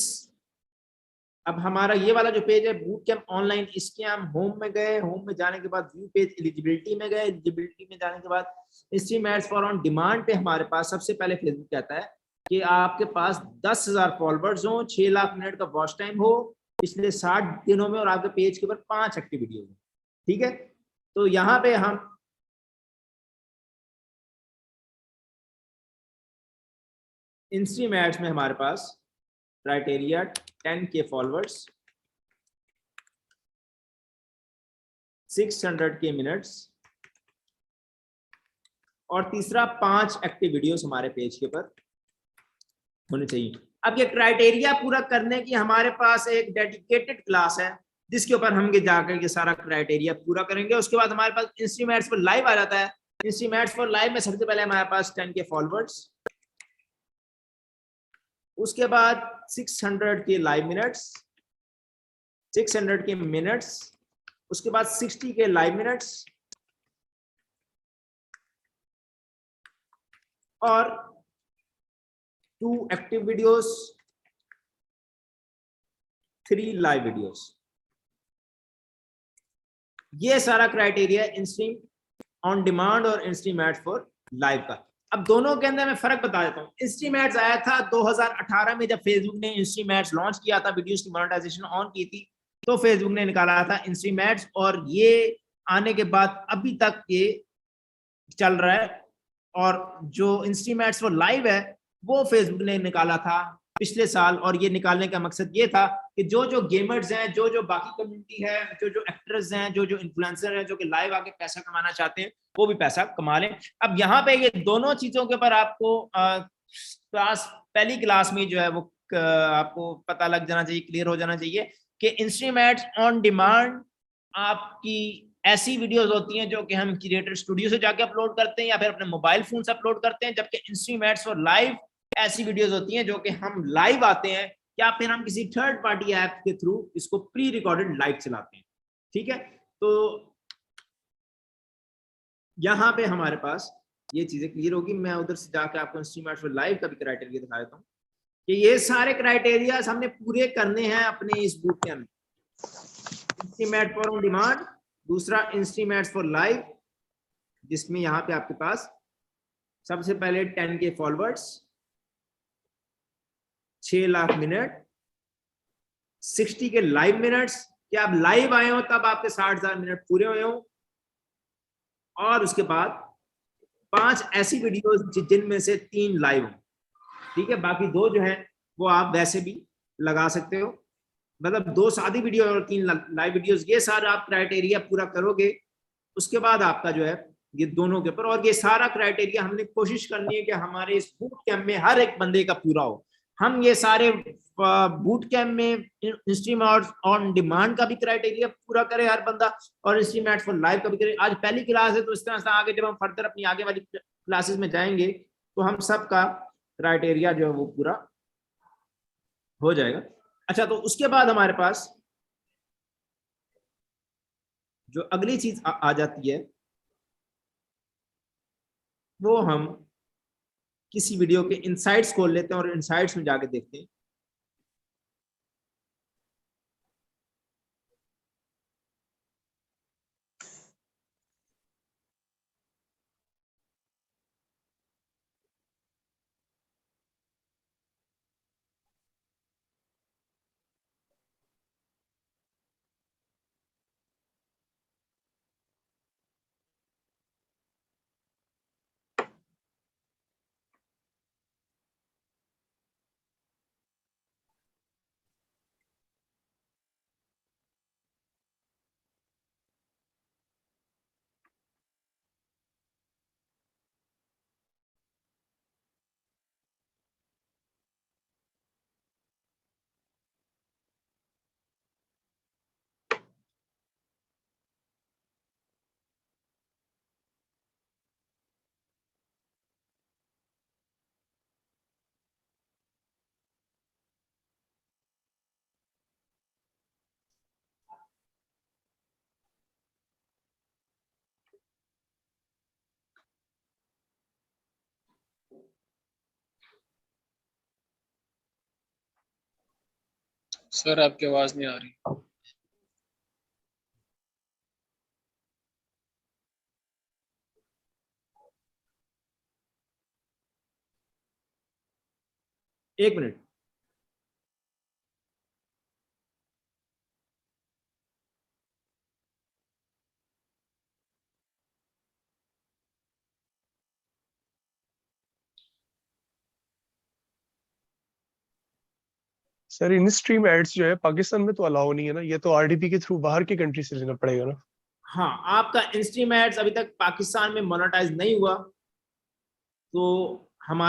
[SPEAKER 3] अब हमारा ये वाला जो पेज है बूट कैंप ऑनलाइन, इसके हम होम में गए, होम में जाने के बाद व्यू पेज एलिजिबिलिटी में गए, एलिजिबिलिटी में जाने के बाद stream ads for on demand पे हमारे पास सबसे पहले फेसबुक कहता है कि आपके पास 10,000 फॉलोअर्स हो, 6 लाख मिनट का वॉच टाइम हो पिछले 60 दिनों में और आपके पेज के ऊपर 5 एक्टिव वीडियो हो। ठीक है, तो यहाँ पे हम इंस्ट्रीम एड्स में हमारे पास criteria 10K followers, 600K minutes और तीसरा 5 एक्टिव वीडियोस हमारे पेज के ऊपर होने चाहिए। अब ये क्राइटेरिया पूरा करने की हमारे पास एक डेडिकेटेड क्लास है जिसके ऊपर हम जाकर के सारा क्राइटेरिया पूरा करेंगे। उसके बाद हमारे पास इंस्ट्रीम एड्स पर लाइव आ जाता है। इंस्ट्रीम एड्स पर लाइव में सबसे पहले हमारे पास 10K फॉलोअर्स, उसके बाद 600K live minutes, 600K minutes, उसके बाद 60K लाइव मिनट्स और 2 एक्टिव वीडियोस, 3 लाइव वीडियोस। ये सारा क्राइटेरिया इंस्ट्रीम ऑन डिमांड और इंस्ट्रीम एड्स फॉर लाइव का। अब दोनों के अंदर मैं फर्क बता देता हूँ। इंस्ट्रीम एड्स आया था 2018 में, जब फेसबुक ने इंस्ट्रीम एड्स लॉन्च किया था, वीडियोस की मोनेटाइजेशन ऑन की थी, तो फेसबुक ने निकाला था इंस्ट्रीम एड्स, और ये आने के बाद अभी तक ये चल रहा है। और जो इंस्ट्रीम एड्स फॉर लाइव है वो फेसबुक ने निकाला था पिछले साल, और ये निकालने का मकसद ये था कि जो गेमर्स हैं, जो बाकी कम्युनिटी है, जो एक्टर्स हैं, जो इन्फ्लुएंसर हैं, जो कि लाइव आके पैसा कमाना चाहते हैं, वो भी पैसा कमा लें। अब यहाँ पे ये दोनों चीजों के ऊपर आपको पहली क्लास में जो है वो आपको पता लग जाना चाहिए, क्लियर हो जाना चाहिए कि इंस्ट्रीम एड्स ऑन डिमांड आपकी ऐसी वीडियोस होती हैं जो कि हम क्रिएटर स्टूडियो से जाके अपलोड करते हैं या फिर अपने मोबाइल फोन से अपलोड करते हैं, जबकि इंस्ट्रीम एड्स फॉर लाइव ऐसी वीडियोस होती हैं जो कि हम लाइव आते हैं या फिर हम किसी थर्ड पार्टी ऐप के थ्रू इसको प्री रिकॉर्डेड लाइव चलाते हैं। ठीक है, तो यहाँ पे हमारे पास ये चीजें क्लियर होगी। मैं उधर से जाकर आपको इंस्ट्रीम एड्स फॉर लाइव का भी क्राइटेरिया दिखा देता हूँ कि ये सारे क्राइटेरिया हमने पूरे करने हैं अपने इस बूट कैंप में। Instream ads for on demand, दूसरा इंस्ट्रीम एड्स फॉर लाइव, जिसमें यहाँ पे आपके पास सबसे पहले 10K followers, 6 lakh minute, 60K live minutes, कि आप लाइव आए हो तब आपके 60,000 मिनट पूरे हुए हो, और उसके बाद 5 ऐसी वीडियोस जिनमें से 3 लाइव हो। ठीक है, बाकी 2 जो है वो आप वैसे भी लगा सकते हो, मतलब 2 सादी वीडियो और 3 लाइव वीडियोस। ये सारा आप क्राइटेरिया पूरा करोगे, उसके बाद आपका जो है ये दोनों के ऊपर, और ये सारा क्राइटेरिया हमने कोशिश करनी है कि हमारे इस बूट कैंप में हर एक बंदे का पूरा हो। हम ये सारे बूट कैंप में इंस्ट्रीम एड्स ऑन डिमांड का भी क्राइटेरिया पूरा करे हर बंदा, और इंस्ट्रीम एड्स फॉर लाइव का भी करे। आज पहली क्लास है, तो इस तरह से आगे जब हम फर्दर अपनी आगे वाली क्लासेस में जाएंगे तो हम सबका क्राइटेरिया जो है वो पूरा हो जाएगा। अच्छा, तो उसके बाद हमारे पास जो अगली चीज आ जाती है वो हम किसी वीडियो के इनसाइट्स खोल लेते हैं और इनसाइट्स में जाके देखते हैं।
[SPEAKER 5] सर आपकी आवाज नहीं आ रही।
[SPEAKER 3] एक मिनट।
[SPEAKER 6] सर इन स्ट्रीम एड्स जो है पाकिस्तान में तो अलाउ नहीं है ना, ये तो आरडीपी के थ्रू बाहर की कंट्री से लेना पड़ेगा ना।
[SPEAKER 3] हाँ, आपका इंस्ट्रीम एड्स अभी तक पाकिस्तान में मोनेटाइज नहीं हुआ, तो हम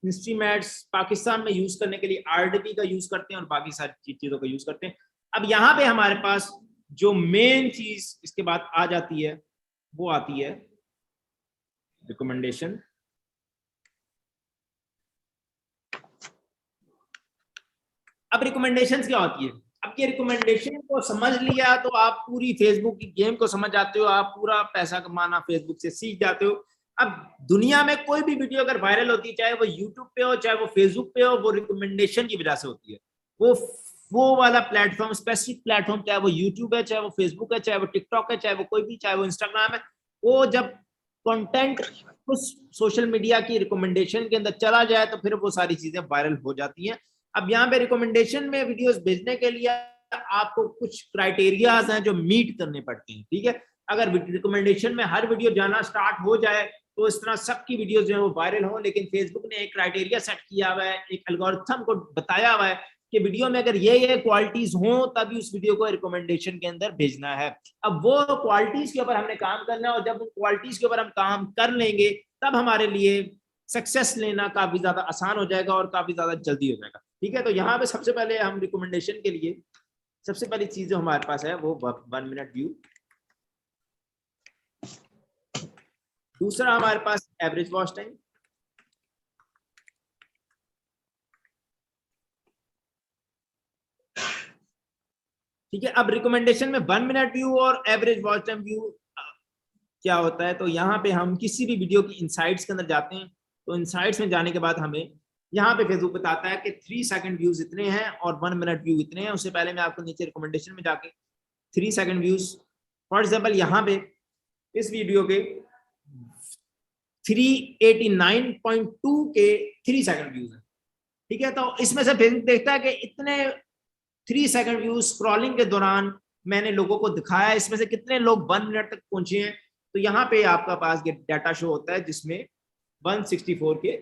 [SPEAKER 3] इंस्ट्रीम एड्स पाकिस्तान में यूज करने के लिए आरडीपी का यूज करते हैं और बाकी सारी चीजों का यूज करते हैं। अब यहाँ पे हमारे पास जो मेन चीज इसके बाद आ जाती है वो आती है रिकमेंडेशन। अब रिकमेंडेशंस क्या होती है? अब ये रिकमेंडेशन को समझ लिया तो आप पूरी फेसबुक की गेम को समझ जाते हो, आप पूरा पैसा कमाना फेसबुक से सीख जाते हो। अब दुनिया में कोई भी वीडियो अगर वायरल होती है, चाहे वो यूट्यूब पे हो चाहे वो फेसबुक पे हो, वो रिकमेंडेशन की वजह से होती है। वो वाला प्लेटफॉर्म, स्पेसिफिक प्लेटफॉर्म, चाहे वो यूट्यूब है, चाहे वो फेसबुक है, चाहे वो टिकटॉक है, चाहे वो कोई भी, चाहे वो इंस्टाग्राम है, वो जब कंटेंट उस सोशल मीडिया की रिकमेंडेशन के अंदर चला जाए तो फिर वो सारी चीजें वायरल हो जाती हैं। अब यहाँ पे रिकमेंडेशन में वीडियोस भेजने के लिए आपको कुछ क्राइटेरियाज हैं जो मीट करने पड़ते हैं, ठीक है। अगर रिकमेंडेशन में हर वीडियो जाना स्टार्ट हो जाए तो इस तरह सबकी वीडियोस जो है वो वायरल हो, लेकिन फेसबुक ने एक क्राइटेरिया सेट किया हुआ है, एक एल्गोरिथम को बताया हुआ है कि वीडियो में अगर ये क्वालिटीज हो तभी उस वीडियो को रिकमेंडेशन के अंदर भेजना है। अब वो क्वालिटीज के ऊपर हमने काम करना है और जब उन क्वालिटीज के ऊपर हम काम कर लेंगे तब हमारे लिए सक्सेस लेना काफी ज्यादा आसान हो जाएगा और काफी ज्यादा जल्दी हो जाएगा, ठीक है। तो यहाँ पे सबसे पहले हम रिकमेंडेशन के लिए सबसे पहली चीज जो हमारे पास है वो 1 मिनट व्यू। दूसरा हमारे पास एवरेज वॉच टाइम, ठीक है। अब रिकमेंडेशन में 1 मिनट व्यू और एवरेज वॉच टाइम व्यू क्या होता है, तो यहाँ पे हम किसी भी वीडियो की इनसाइट्स के अंदर जाते हैं, तो इनसाइट्स में जाने के बाद हमें यहाँ पे फेसबुक बताता है कि 3 सेकंड व्यूज इतने हैं और 1 मिनट व्यू इतने हैं। उससे पहले मैं आपको नीचे रिकमेंडेशन में जाके 3 सेकंड व्यूज, फॉर एग्जाम्पल यहाँ पे इस वीडियो के 389.2 के 3 सेकंड व्यूज है, ठीक है। तो इसमें से फेसबुक देखता है कि इतने 3 सेकंड व्यूज स्क्रॉलिंग के दौरान मैंने लोगों को दिखाया, इसमें से कितने लोग 1 मिनट तक पहुंचे हैं। तो यहाँ पे आपका पास ये डाटा शो होता है जिसमें 164 के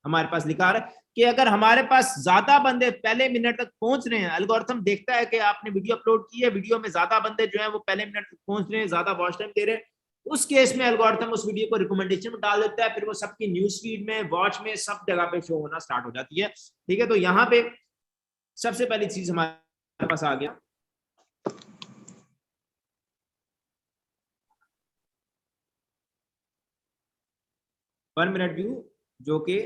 [SPEAKER 3] हमारे पास लिखा है कि अगर हमारे पास ज्यादा बंदे पहले मिनट तक पहुंच रहे हैं, एल्गोरिथम देखता है कि आपने वीडियो अपलोड की है, वीडियो में ज्यादा बंदे जो है वो पहले मिनट तक पहुंच रहे हैं, ज्यादा वॉच टाइम दे रहे हैं, उस केस में एल्गोरिथम उस वीडियो को रिकमेंडेशन में डाल देता है, फिर वो सबकी न्यूज फीड में, वॉच में, सब जगह पे शो होना स्टार्ट हो जाती है, ठीक है। तो यहाँ पे सबसे पहली चीज हमारे पास आ गया वन मिनट व्यू, जो कि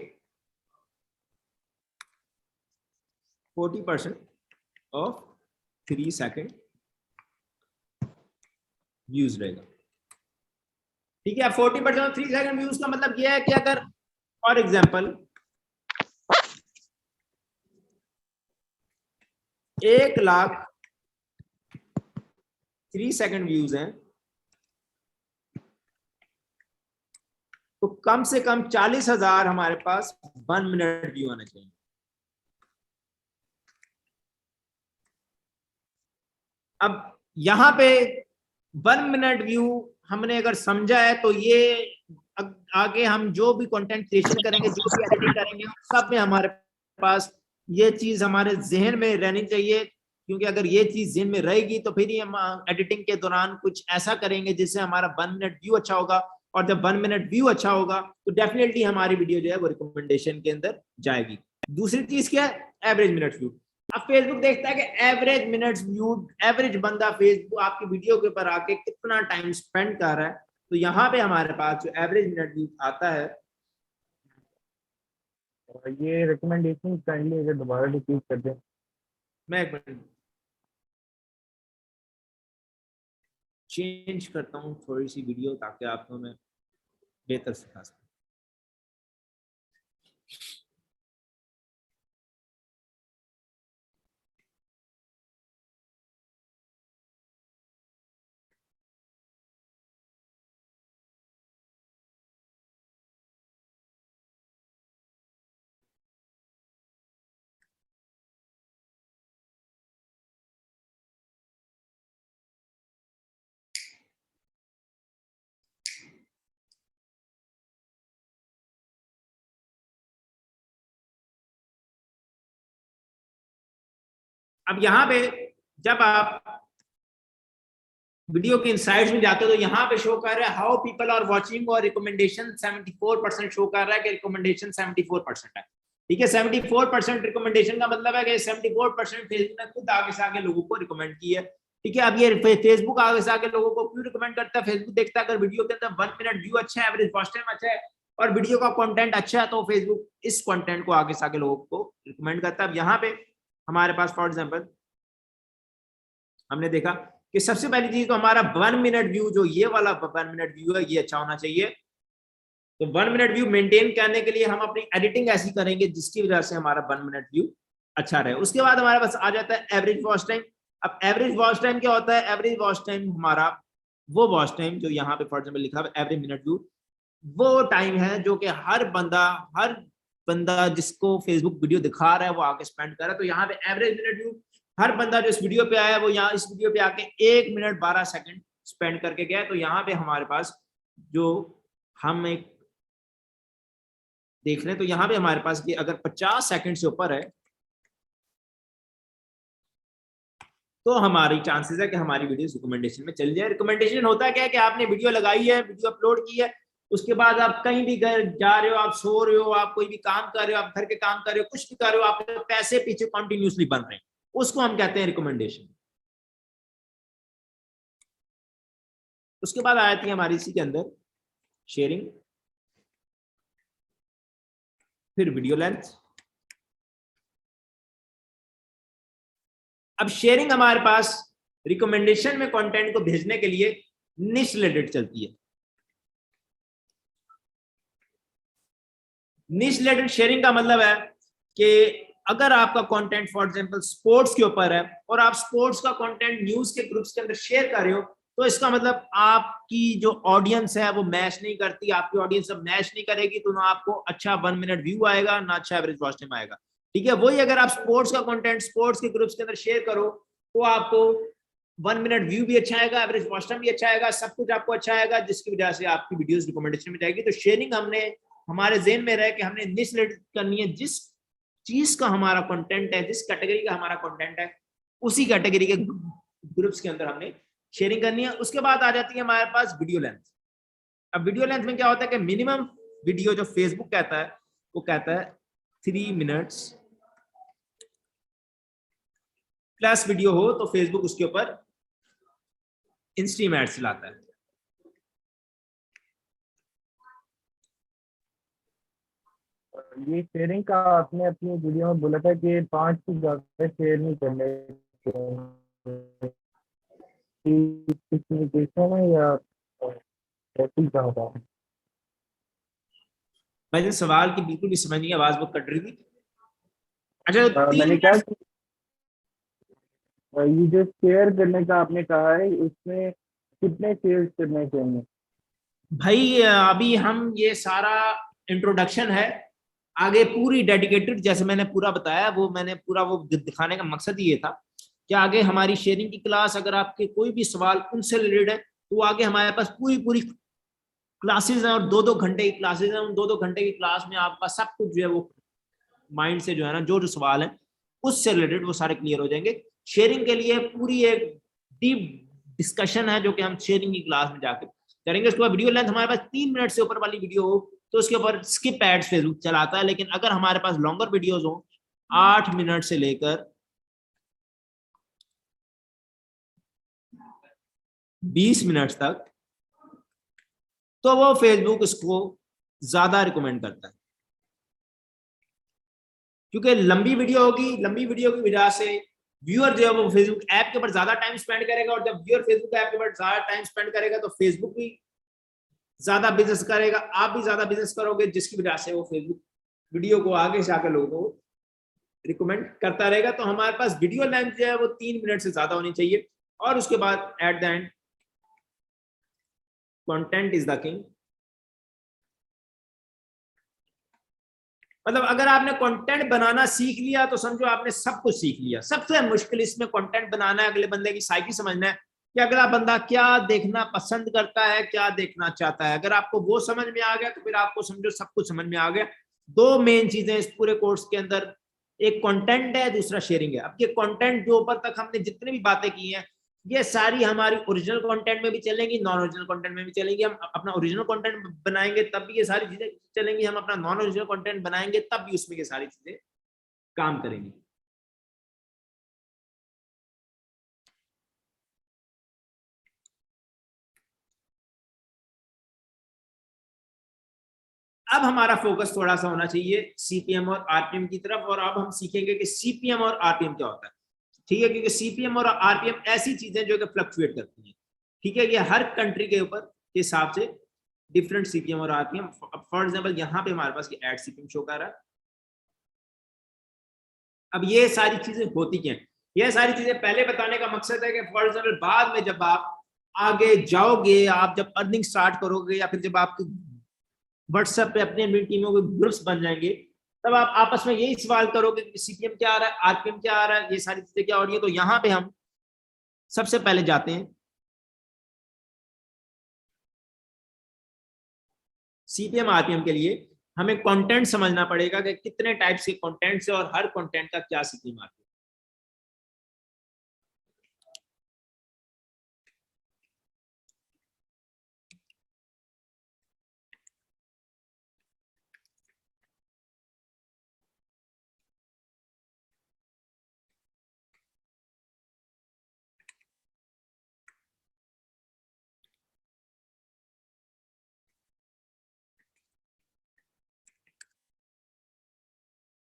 [SPEAKER 3] 40% ऑफ 3 सेकंड व्यूज रहेगा, ठीक है। 40% ऑफ 3 सेकंड व्यूज का मतलब यह है कि अगर फॉर एग्जाम्पल 1,00,000 3 सेकंड व्यूज हैं तो कम से कम 40,000 हमारे पास 1 मिनट व्यू आना चाहिए। अब यहां पे 1 मिनट व्यू हमने अगर समझा है तो ये आगे हम जो भी कंटेंट क्रिएशन करेंगे, जो भी एडिटिंग करेंगे, सब में हमारे पास ये चीज हमारे जहन में रहनी चाहिए, क्योंकि अगर ये चीज जहन में रहेगी तो फिर ही हम एडिटिंग के दौरान कुछ ऐसा करेंगे जिससे हमारा 1 मिनट व्यू अच्छा होगा, और जब 1 मिनट व्यू अच्छा होगा तो डेफिनेटली हमारी वीडियो जो है वो रिकमेंडेशन के अंदर जाएगी। दूसरी चीज क्या है? Average minute view. अब फेसबुक देखता है कि एवरेज मिनट्स व्यू, एवरेज बंदा फेसबुक आपकी वीडियो के ऊपर आके कितना टाइम स्पेंड कर रहा है, तो यहाँ पे हमारे पास जो एवरेज मिनट व्यू आता है,
[SPEAKER 4] ये रिकमेंडेशन काइंडली अगर दोबारा रिपीट कर दें।
[SPEAKER 3] मैं एक मिनट चेंज करता हूँ थोड़ी सी वीडियो ताकि आपको मैं बेहतर सिखा सकूं। अब यहाँ पे जब आप वीडियो के इनसाइट्स में जाते हो तो यहाँ पे शो कर रहा है हाउ पीपल आर वाचिंग और रिकमेंडेशन 74% शो कर रहा है कि रिकमेंडेशन 74% है। ठीक है, 74% रिकमेंडेशन का मतलब है कि 74% फेसबुक ने खुद आगे से आगे लोगों को रिकमेंड की है। ठीक है, अब ये फेसबुक आगे से आगे लोगों को क्यों रिकमेंड करता है? फेसबुक देखता है अगर वीडियो के अंदर 1 मिनट व्यू अच्छा है, एवरेज वॉच टाइम अच्छा है और वीडियो का कंटेंट अच्छा है तो फेसबुक इस कंटेंट को आगे से आगे लोगों को रिकमेंड करता है। अब यहाँ पे हमारे पास फॉर एग्जांपल हमने देखा कि सबसे पहली चीज तो हमारा 1 मिनट व्यू, जो ये वाला 1 मिनट व्यू है, ये अच्छा होना चाहिए। तो 1 मिनट व्यू मेंटेन करने के लिए हम अपनी एडिटिंग ऐसी करेंगे जिसकी वजह से हमारा 1 मिनट व्यू अच्छा रहे। उसके बाद हमारे पास आ जाता है एवरेज वॉच टाइम। अब एवरेज वॉच टाइम क्या होता है? एवरेज वॉच टाइम हमारा वो वॉच टाइम जो यहाँ पे फॉर एग्जांपल लिखा है एवरेज मिनट व्यू, वो टाइम है जो कि हर बंदा जिसको फेसबुक वीडियो दिखा रहा है वो आके स्पेंड कर रहा है। तो यहाँ पे एवरेज मिनट व्यू, हर बंदा जो इस वीडियो पे आया है वो यहाँ इस वीडियो पे आके 1 मिनट 12 सेकंड स्पेंड करके गया। तो यहाँ पे हमारे पास जो हम एक देख रहे हैं तो यहाँ पे हमारे पास कि अगर 50 सेकंड से ऊपर है तो हमारी चांसेस है कि हमारी वीडियो रिकमेंडेशन में चल जाए। रिकमेंडेशन होता क्या है कि आपने वीडियो लगाई है, वीडियो अपलोड की है, उसके बाद आप कहीं भी जा रहे हो, आप सो रहे हो, आप कोई भी काम कर रहे हो, आप घर के काम कर रहे हो, कुछ भी कर रहे हो, आपके पैसे पीछे कंटिन्यूसली बन रहे हैं, उसको हम कहते हैं रिकमेंडेशन। उसके बाद आ जाती है हमारी इसी के अंदर शेयरिंग, फिर वीडियो लेंथ। अब शेयरिंग हमारे पास रिकमेंडेशन में कंटेंट को भेजने के लिए निश रिलेटेड चलती है। निश रिलेटेड शेयरिंग का मतलब है कि अगर आपका कंटेंट फॉर एग्जांपल स्पोर्ट्स के ऊपर है और आप स्पोर्ट्स का कंटेंट न्यूज के ग्रुप्स के अंदर शेयर कर रहे हो तो इसका मतलब आपकी जो ऑडियंस है वो मैच नहीं करती, आपकी ऑडियंस जब मैच नहीं करेगी तो ना आपको अच्छा 1 मिनट व्यू आएगा ना अच्छा एवरेज वॉच टाइम आएगा। ठीक है, वही अगर आप स्पोर्ट्स का कंटेंट स्पोर्ट्स के ग्रुप्स के अंदर शेयर करो तो आपको 1 मिनट व्यू भी अच्छा आएगा, एवरेज वॉच टाइम भी अच्छा आएगा, सब कुछ आपको अच्छा आएगा, जिसकी वजह से आपकी वीडियोस रिकमेंडेशन में जाएगी। तो शेयरिंग हमने हमारे जेहन में रहे कि हमने निश रिलेटेड करनी है, जिस चीज का हमारा कंटेंट है, जिस कैटेगरी का हमारा कंटेंट है उसी कैटेगरी के ग्रुप्स के अंदर हमने शेयरिंग करनी है। उसके बाद आ जाती है हमारे पास वीडियो लेंथ। अब वीडियो लेंथ में क्या होता है कि मिनिमम वीडियो जो फेसबुक कहता है वो कहता है 3 मिनट्स प्लस वीडियो हो तो फेसबुक उसके ऊपर इंस्ट्रीम एड्स चलाता है।
[SPEAKER 2] ये शेयरिंग का आपने अपनी वीडियो में बोला था कि 5 से ज्यादा शेयर नहीं करने है या क्या होता है?
[SPEAKER 3] भाई सवाल की बिल्कुल भी समझ नहीं, आवाज बहुत कट रही थी। अच्छा तो
[SPEAKER 2] मैंने क्या ये जो शेयर करने का आपने कहा है इसमें कितने शेयर करने चाहिए?
[SPEAKER 3] भाई अभी हम ये सारा इंट्रोडक्शन है, आगे पूरी डेडिकेटेड जैसे मैंने पूरा बताया वो मैंने पूरा वो दिखाने का मकसद ये था कि आगे हमारी शेयरिंग की क्लास, अगर आपके कोई भी सवाल उनसे रिलेटेड है तो आगे हमारे पास पूरी क्लासेस हैं और 2-2 घंटे की क्लासेस हैं। उन 2-2 घंटे की क्लास में आपका सब कुछ जो है वो माइंड से जो है ना जो सवाल है उससे रिलेटेड वो सारे क्लियर हो जाएंगे। शेयरिंग के लिए पूरी एक डीप डिस्कशन है जो कि हम शेयरिंग की क्लास में जाकर करेंगे। उसके बाद वीडियो लेंथ हमारे पास 3 मिनट से ऊपर वाली वीडियो हो तो उसके ऊपर स्किप एड्स फेसबुक चलाता है, लेकिन अगर हमारे पास लॉन्गर वीडियोस हो 8 मिनट से लेकर 20 मिनट तक तो वो फेसबुक इसको ज्यादा रिकमेंड करता है, क्योंकि लंबी वीडियो होगी, लंबी वीडियो की वजह से व्यूअर जो है वो फेसबुक ऐप के ऊपर ज्यादा टाइम स्पेंड करेगा और जब व्यूअर फेसबुक ऐप के ऊपर ज्यादा टाइम स्पेंड करेगा तो फेसबुक भी ज्यादा बिजनेस करेगा, आप भी ज्यादा बिजनेस करोगे, जिसकी वजह से वो फेसबुक वीडियो को आगे से आगे लोगों को रिकमेंड करता रहेगा। तो हमारे पास वीडियो लेंथ जो है वो 3 मिनट से ज्यादा होनी चाहिए। और उसके बाद at the end content is the king, मतलब अगर आपने कंटेंट बनाना सीख लिया तो समझो आपने सब कुछ सीख लिया। सबसे मुश्किल इसमें कंटेंट बनाना है, अगले बंदे की साइकी समझना है कि अगला बंदा क्या देखना पसंद करता है, क्या देखना चाहता है। अगर आपको वो समझ में आ गया तो फिर आपको समझो सब कुछ समझ में आ गया। 2 मेन चीजें इस पूरे कोर्स के अंदर एक कंटेंट है, दूसरा शेयरिंग है। अब ये कंटेंट जो ऊपर तक हमने जितनी भी बातें की हैं ये सारी हमारी ओरिजिनल कंटेंट में भी चलेंगी, नॉन ओरिजिनल कंटेंट में भी चलेंगी। हम अपना ओरिजिनल कंटेंट बनाएंगे तब भी ये सारी चीजें चलेंगी, हम अपना नॉन ओरिजिनल कंटेंट बनाएंगे तब भी उसमें ये सारी चीजें काम करेंगी। अब हमारा फोकस थोड़ा सा होना चाहिए सीपीएम और आरपीएम की तरफ, और अब हम सीखेंगे कि सीपीएम और आरपीएम क्या होता है। ठीक है, क्योंकि सीपीएम और आरपीएम ऐसी चीजें जो कि फ्लक्चुएट करती हैं। ठीक है, ये हर कंट्री के ऊपर के हिसाब से डिफरेंट सीपीएम और आरपीएम। फॉर एग्जांपल यहाँ पे हमारे पास ऐड सीपीएम शो कर रहा है। अब ये सारी चीजें होती क्या है, ये सारी चीजें पहले बताने का मकसद है कि फॉर एग्जांपल बाद में जब आप आगे जाओगे, आप जब अर्निंग स्टार्ट करोगे या फिर जब आपके व्हाट्सएप पे अपने टीमों के ग्रुप्स बन जाएंगे, तब आप आपस में यही सवाल करोगे कि सीपीएम क्या आ रहा है, आरपीएम क्या आ रहा है, ये सारी चीजें क्या हो रही है। तो यहाँ पे हम सबसे पहले जाते हैं सीपीएम आरपीएम के लिए हमें कंटेंट समझना पड़ेगा कि कितने टाइप्स के कंटेंट्स है और हर कंटेंट का क्या सीपीएम आरपीएम।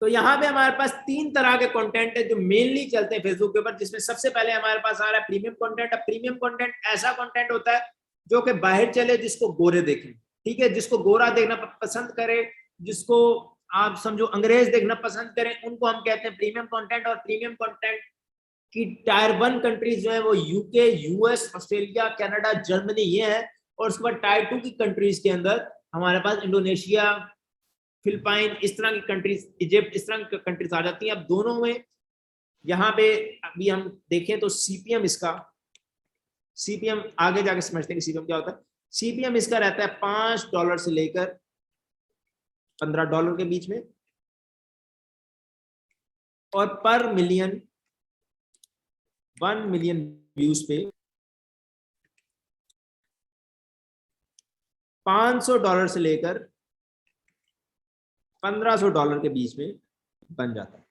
[SPEAKER 3] तो यहाँ पे हमारे पास 3 तरह के कंटेंट है जो मेनली चलते हैं फेसबुक के ऊपर, जिसमें सबसे पहले हमारे पास आ रहा है प्रीमियम कंटेंट। अब प्रीमियम कंटेंट ऐसा कंटेंट होता है जो कि बाहर चले, जिसको गोरे देखें। ठीक है, जिसको गोरा देखना पसंद करे, जिसको आप समझो अंग्रेज देखना पसंद करें, उनको हम कहते हैं प्रीमियम कंटेंट। और प्रीमियम कंटेंट की टायर 1 कंट्रीज जो है वो UK, US, Australia, Canada, Germany ये है। और उसके बाद टायर 2 की कंट्रीज के अंदर हमारे पास इंडोनेशिया, फिलिपाइन, इस तरह की कंट्रीज, इजिप्ट, इस तरह की कंट्रीज आ जाती हैं। अब दोनों में यहाँ पे अभी हम देखें तो सीपीएम इसका, सीपीएम आगे जाके समझते हैं कि सीपीएम क्या होता है। सीपीएम इसका रहता है $5 से लेकर $15 के बीच में, और पर मिलियन 1 मिलियन व्यूज पे $500 से लेकर $1500 के बीच में बन जाता है।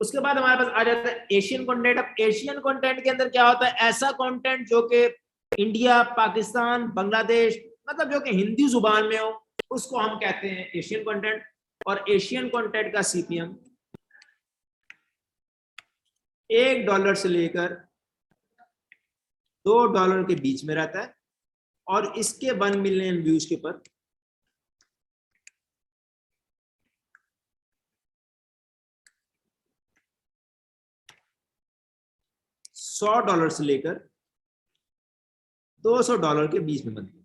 [SPEAKER 3] उसके बाद हमारे पास आ जाता है एशियन कंटेंट। अब एशियन कंटेंट के अंदर क्या होता है, ऐसा कंटेंट जो कि इंडिया, पाकिस्तान, बांग्लादेश, मतलब जो कि हिंदी जुबान में हो, उसको हम कहते हैं एशियन कंटेंट। और एशियन कंटेंट का सीपीएम $1 से लेकर $2 के बीच में रहता है, और इसके 1 मिलियन व्यूज के ऊपर $100 से लेकर $200 के बीच में बनती है।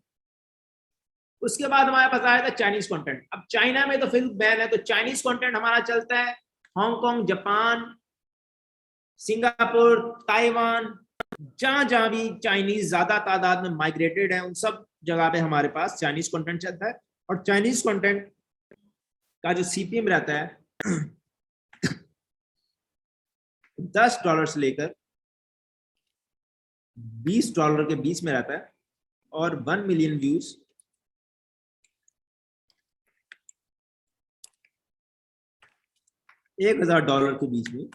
[SPEAKER 3] उसके बाद हमारे पास आया था चाइनीज कंटेंट। अब चाइना में तो फेसबुक बैन है, तो चाइनीज कंटेंट हमारा चलता है हांगकांग, जापान, सिंगापुर, ताइवान, जहां जहां भी चाइनीज ज्यादा तादाद में माइग्रेटेड है, उन सब जगह पे हमारे पास चाइनीज कंटेंट चलता है। और चाइनीज कंटेंट का जो सीपीएम रहता है $10 से लेकर $20 के बीच में रहता है, और 1 मिलियन व्यूज $1000 के बीच में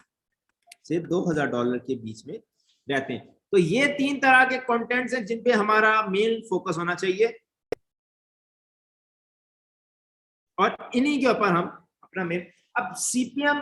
[SPEAKER 3] से $2000 के बीच में रहते हैं। तो ये 3 तरह के कंटेंट्स हैं जिन पे हमारा मेन फोकस होना चाहिए, और इन्हीं के ऊपर हम अपना मेन। अब सीपीएम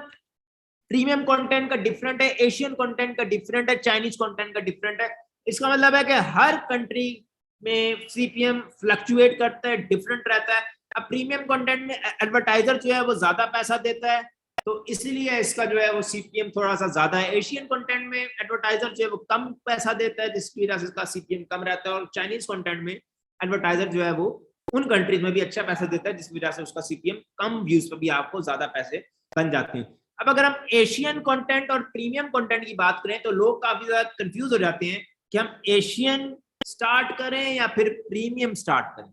[SPEAKER 3] प्रीमियम कंटेंट का डिफरेंट है, एशियन कंटेंट का डिफरेंट है, चाइनीज कंटेंट का डिफरेंट है। इसका मतलब है कि हर कंट्री में सीपीएम फ्लक्चुएट करता है, डिफरेंट रहता है। अब प्रीमियम कंटेंट में एडवर्टाइजर जो है वो ज्यादा पैसा देता है, तो इसलिए इसका जो है वो सीपीएम थोड़ा सा ज्यादा है। एशियन कंटेंट में एडवर्टाइजर जो है वो कम पैसा देता है, जिसकी वजह से इसका सीपीएम कम रहता है। और चाइनीज कंटेंट में एडवर्टाइजर जो है वो उन कंट्रीज में भी अच्छा पैसा देता है, जिसकी वजह से उसका सीपीएम कम व्यूज पर भी आपको ज्यादा पैसे बन जाते हैं। अब अगर हम एशियन कंटेंट और प्रीमियम कंटेंट की बात करें तो लोग काफी ज्यादा कंफ्यूज हो जाते हैं कि हम एशियन स्टार्ट करें या फिर प्रीमियम स्टार्ट करें।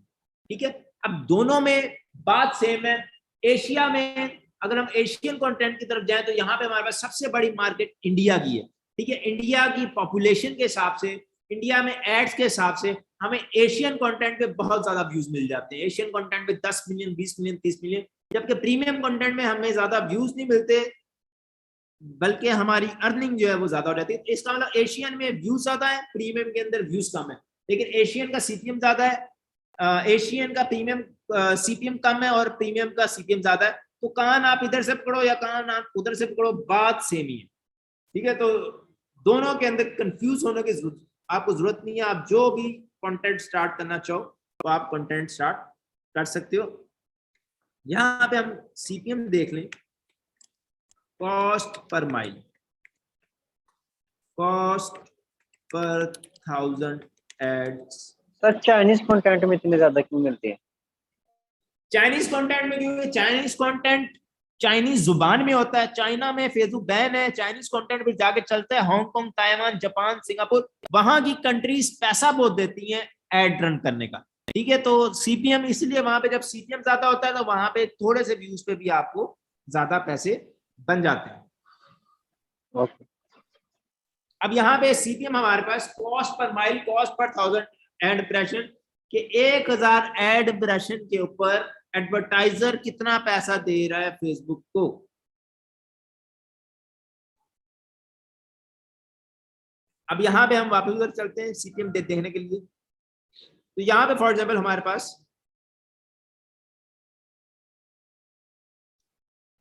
[SPEAKER 3] ठीक है, अब दोनों में बात सेम है। एशिया में अगर हम एशियन कंटेंट की तरफ जाएं तो यहाँ पे हमारे पास सबसे बड़ी मार्केट इंडिया की है। ठीक है, इंडिया की पॉपुलेशन के हिसाब से, इंडिया में एड्स के हिसाब से हमें एशियन कंटेंट पे बहुत ज्यादा व्यूज मिल जाते हैं। एशियन कंटेंट पे 10 मिलियन, 20 मिलियन, 30 मिलियन, जबकि प्रीमियम कंटेंट में हमें ज्यादा व्यूज नहीं मिलते, बल्कि हमारी अर्निंग जो है वो ज्यादा हो जाती है। इसका मतलब एशियन में व्यूज ज्यादा है, प्रीमियम के अंदर व्यूज कम है, लेकिन एशियन का सीपीएम ज्यादा है, एशियन का प्रीमियम सीपीएम कम है और प्रीमियम का सीपीएम ज्यादा है। तो कान आप इधर से पकड़ो या कान आप उधर से पकड़ो, बात सेम ही है। ठीक है, तो दोनों के अंदर कंफ्यूज होने की आपको जरूरत नहीं है। आप जो भी कंटेंट स्टार्ट करना चाहो तो आप कंटेंट स्टार्ट कर सकते हो। यहाँ पे हम सीपीएम देख लें, cost per mile, cost per 1000 ads.
[SPEAKER 9] Sir Chinese content में इतने ज्यादा क्यों मिलते हैं?
[SPEAKER 3] चाइनीज कंटेंट में क्योंकि चाइनीज कंटेंट चाइनीज जुबान में होता है। चाइना में फेसबुक बैन है, चाइनीज कंटेंट भी जाके चलता है। हांगकांग, ताइवान, जापान, सिंगापुर, वहां की कंट्रीज पैसा बहुत देती हैं एड रन करने का। ठीक है, तो सीपीएम इसलिए वहां पे जब सीपीएम ज्यादा होता है तो वहां पे थोड़े से व्यूज पे भी आपको ज्यादा पैसे बन जाते हैं।
[SPEAKER 9] ओके,
[SPEAKER 3] अब यहाँ पे सीपीएम हमारे पास cost per mile, cost per 1000 add impression के 1000 एड इंप्रेशन के ऊपर एडवर्टाइजर कितना पैसा दे रहा है फेसबुक को। अब यहाँ पे हम वापस उधर चलते हैं सीपीएम देखने के लिए। तो यहाँ पे फॉर एग्जांपल हमारे पास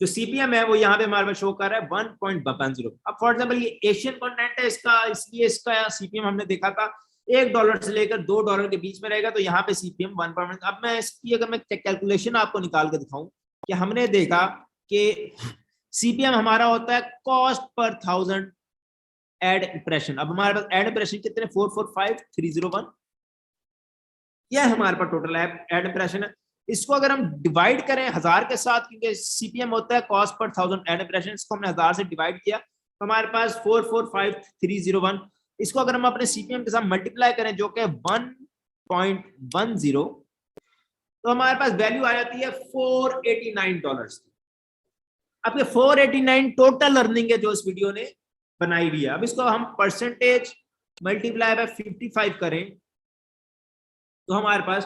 [SPEAKER 3] जो सीपीएम है वो यहाँ पे हमारे पास शो कर रहा है 1.10। अब फॉर एग्जांपल ये एशियन कंटेंट है, इसका इसलिए इसका सीपीएम हमने देखा था $1 से लेकर $2 के बीच में रहेगा। तो यहाँ पे सीपीएम 1. अब मैं इसकी अगर मैं कैलकुलेशन आपको निकाल के दिखाऊं कि हमने देखा कि सीपीएम हमारा होता है कॉस्ट पर 1000 एड इंप्रेशन। अब हमारे पास एड इंप्रेशन कितने, 445301, यह हमारे पास टोटल एड इंप्रेशन है। इसको अगर हम डिवाइड करें 1000 के साथ, क्योंकि सीपीएम होता है कॉस्ट पर 1000 एड इंप्रेशन, इसको हमने 1000 से डिवाइड किया तो हमारे पास 445301। इसको अगर हम अपने सीपीएम के साथ मल्टीप्लाई करें जो कि 1.10, तो हमारे पास वैल्यू आ जाती है $489। अब ये 489 टोटल अर्निंग है जो इस वीडियो ने बनाई हुई है। अब इसको हम परसेंटेज मल्टीप्लाई बाय 55 करें तो हमारे पास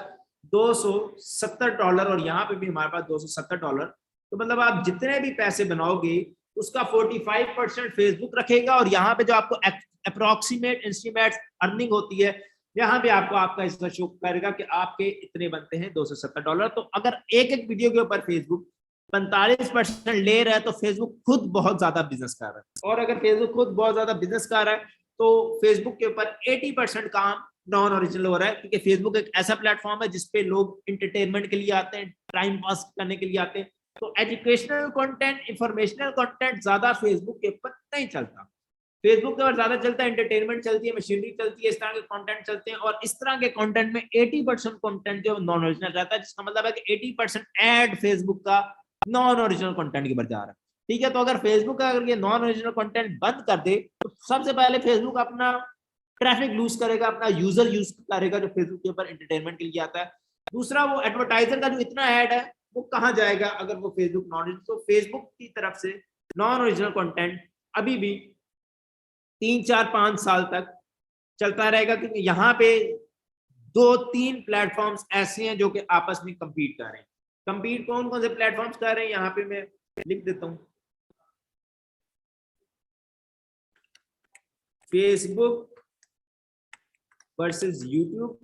[SPEAKER 3] $270 और यहाँ पे भी हमारे पास $270। तो मतलब आप जितने भी पैसे बनाओगे उसका 45% फेसबुक रखेगा और यहाँ पे जो आपको अप्रोक्सीमेट एस्टिमेट अर्निंग होती है यहाँ पे आपको आपका इसका शो करेगा कि आपके इतने बनते हैं $270। तो अगर एक एक वीडियो के ऊपर फेसबुक 45% ले रहा है तो फेसबुक खुद बहुत ज्यादा बिजनेस कर रहा है। और अगर फेसबुक खुद बहुत ज्यादा बिजनेस कर रहा है तो फेसबुक के ऊपर 80% काम नॉन ओरिजिनल हो रहा है, क्योंकि फेसबुक एक ऐसा प्लेटफॉर्म है जिसपे लोग इंटरटेनमेंट के लिए आते हैं, टाइम पास करने के लिए आते हैं। तो एजुकेशनल कंटेंट, इंफॉर्मेशनल कंटेंट ज्यादा फेसबुक के ऊपर नहीं चलता। फेसबुक के ऊपर ज्यादा चलता है एंटरटेनमेंट चलती है, मशीनरी चलती है, इस तरह के कंटेंट चलते हैं। और इस तरह के कंटेंट में 80% कंटेंट जो नॉन ओरिजिनल रहता है, जिसका मतलब है कि 80% एड फेसबुक का नॉन ओरिजिनल कंटेंट के ऊपर जा रहा है। ठीक है, तो अगर फेसबुक का अगर ये नॉन ओरिजिनल कंटेंट बंद कर दे तो सबसे पहले फेसबुक अपना ट्रैफिक लूज करेगा, अपना यूजर यूज करेगा जो फेसबुक के ऊपर एंटरटेनमेंट के लिए आता है। दूसरा, वो एडवर्टाइजर का जो इतना ऐड है वो कहाँ जाएगा अगर वो फेसबुक नॉन ओरिजिनल। तो फेसबुक की तरफ से नॉन ओरिजिनल कंटेंट अभी भी 3, 4, 5 साल तक चलता रहेगा, क्योंकि यहाँ पे 2-3 प्लेटफॉर्म्स ऐसे हैं जो कि आपस में कंपीट कर रहे हैं। कंपीट कौन कौन से प्लेटफॉर्म्स कर रहे हैं यहाँ पे मैं लिख देता हूँ। फेसबुक वर्सेस यूट्यूब,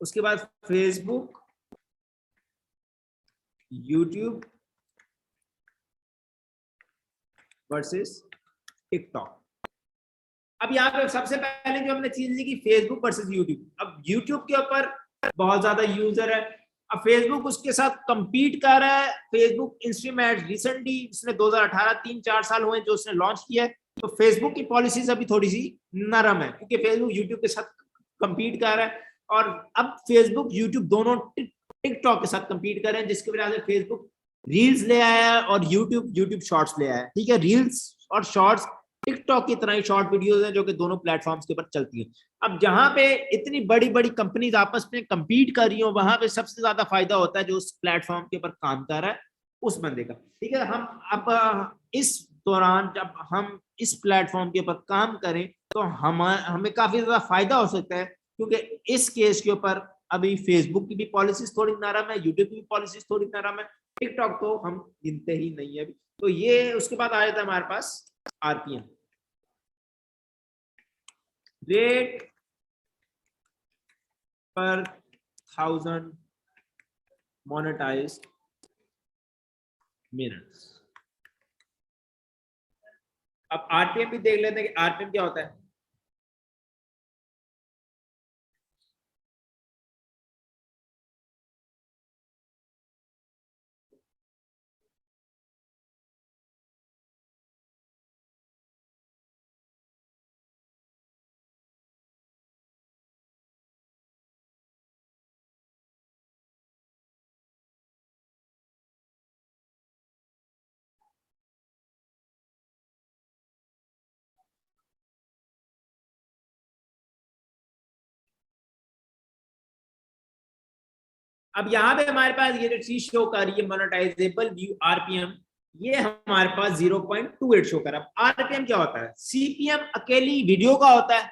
[SPEAKER 3] उसके बाद फेसबुक, यूट्यूब वर्सेस टिकटॉक। अब यहाँ पे सबसे पहले जो हमने चीज लिखी फेसबुक वर्सेस यूट्यूब। अब यूट्यूब के ऊपर बहुत ज्यादा यूजर है, अब फेसबुक उसके साथ compete कर रहा है। फेसबुक इंस्ट्रीमेट रिसेंटली उसने 2018 3-4 साल हुए जो उसने लॉन्च किया है। तो फेसबुक की पॉलिसीज अभी थोड़ी सी नरम है क्योंकि फेसबुक यूट्यूब के साथ compete कर रहा है। और अब फेसबुक यूट्यूब दोनों टिकटॉक के साथ compete कर रहे हैं, जिसकी वजह से फेसबुक रील्स ले आया है और यूट्यूब शॉर्ट्स ले आया है। ठीक है, रील्स और शॉर्ट्स टिकटॉक की तरह ही शॉर्ट वीडियोस हैं जो कि दोनों प्लेटफॉर्म्स के ऊपर चलती हैं। अब जहां पे इतनी बड़ी बड़ी कंपनीज आपस में compete कर रही हो, वहां पे सबसे ज्यादा फायदा होता है जो उस प्लेटफॉर्म के ऊपर काम कर रहा है उस बंदे का। ठीक है, हम अब इस दौरान जब हम इस प्लेटफॉर्म के ऊपर काम करें तो हमें काफी ज्यादा फायदा हो सकता है, क्योंकि इस केस के ऊपर अभी फेसबुक की भी पॉलिसीज थोड़ी नरम है, यूट्यूब की भी पॉलिसीज थोड़ी नरम है, टिकटॉक तो हम गिनते ही नहीं है अभी। तो ये उसके बाद आया था हमारे पास आरपीएम, रेट पर 1000 मोनेटाइज्ड मिनट्स। अब आरपीएम भी देख लेते हैं कि आरपीएम क्या होता है। अब यहाँ पे हमारे पास ये जो चीज शो कर रही है मोनेटाइजेबल व्यू आरपीएम, ये हमारे पास 0.28 शो कर रहा है। आरपीएम क्या होता है? सीपीएम अकेली वीडियो का होता है।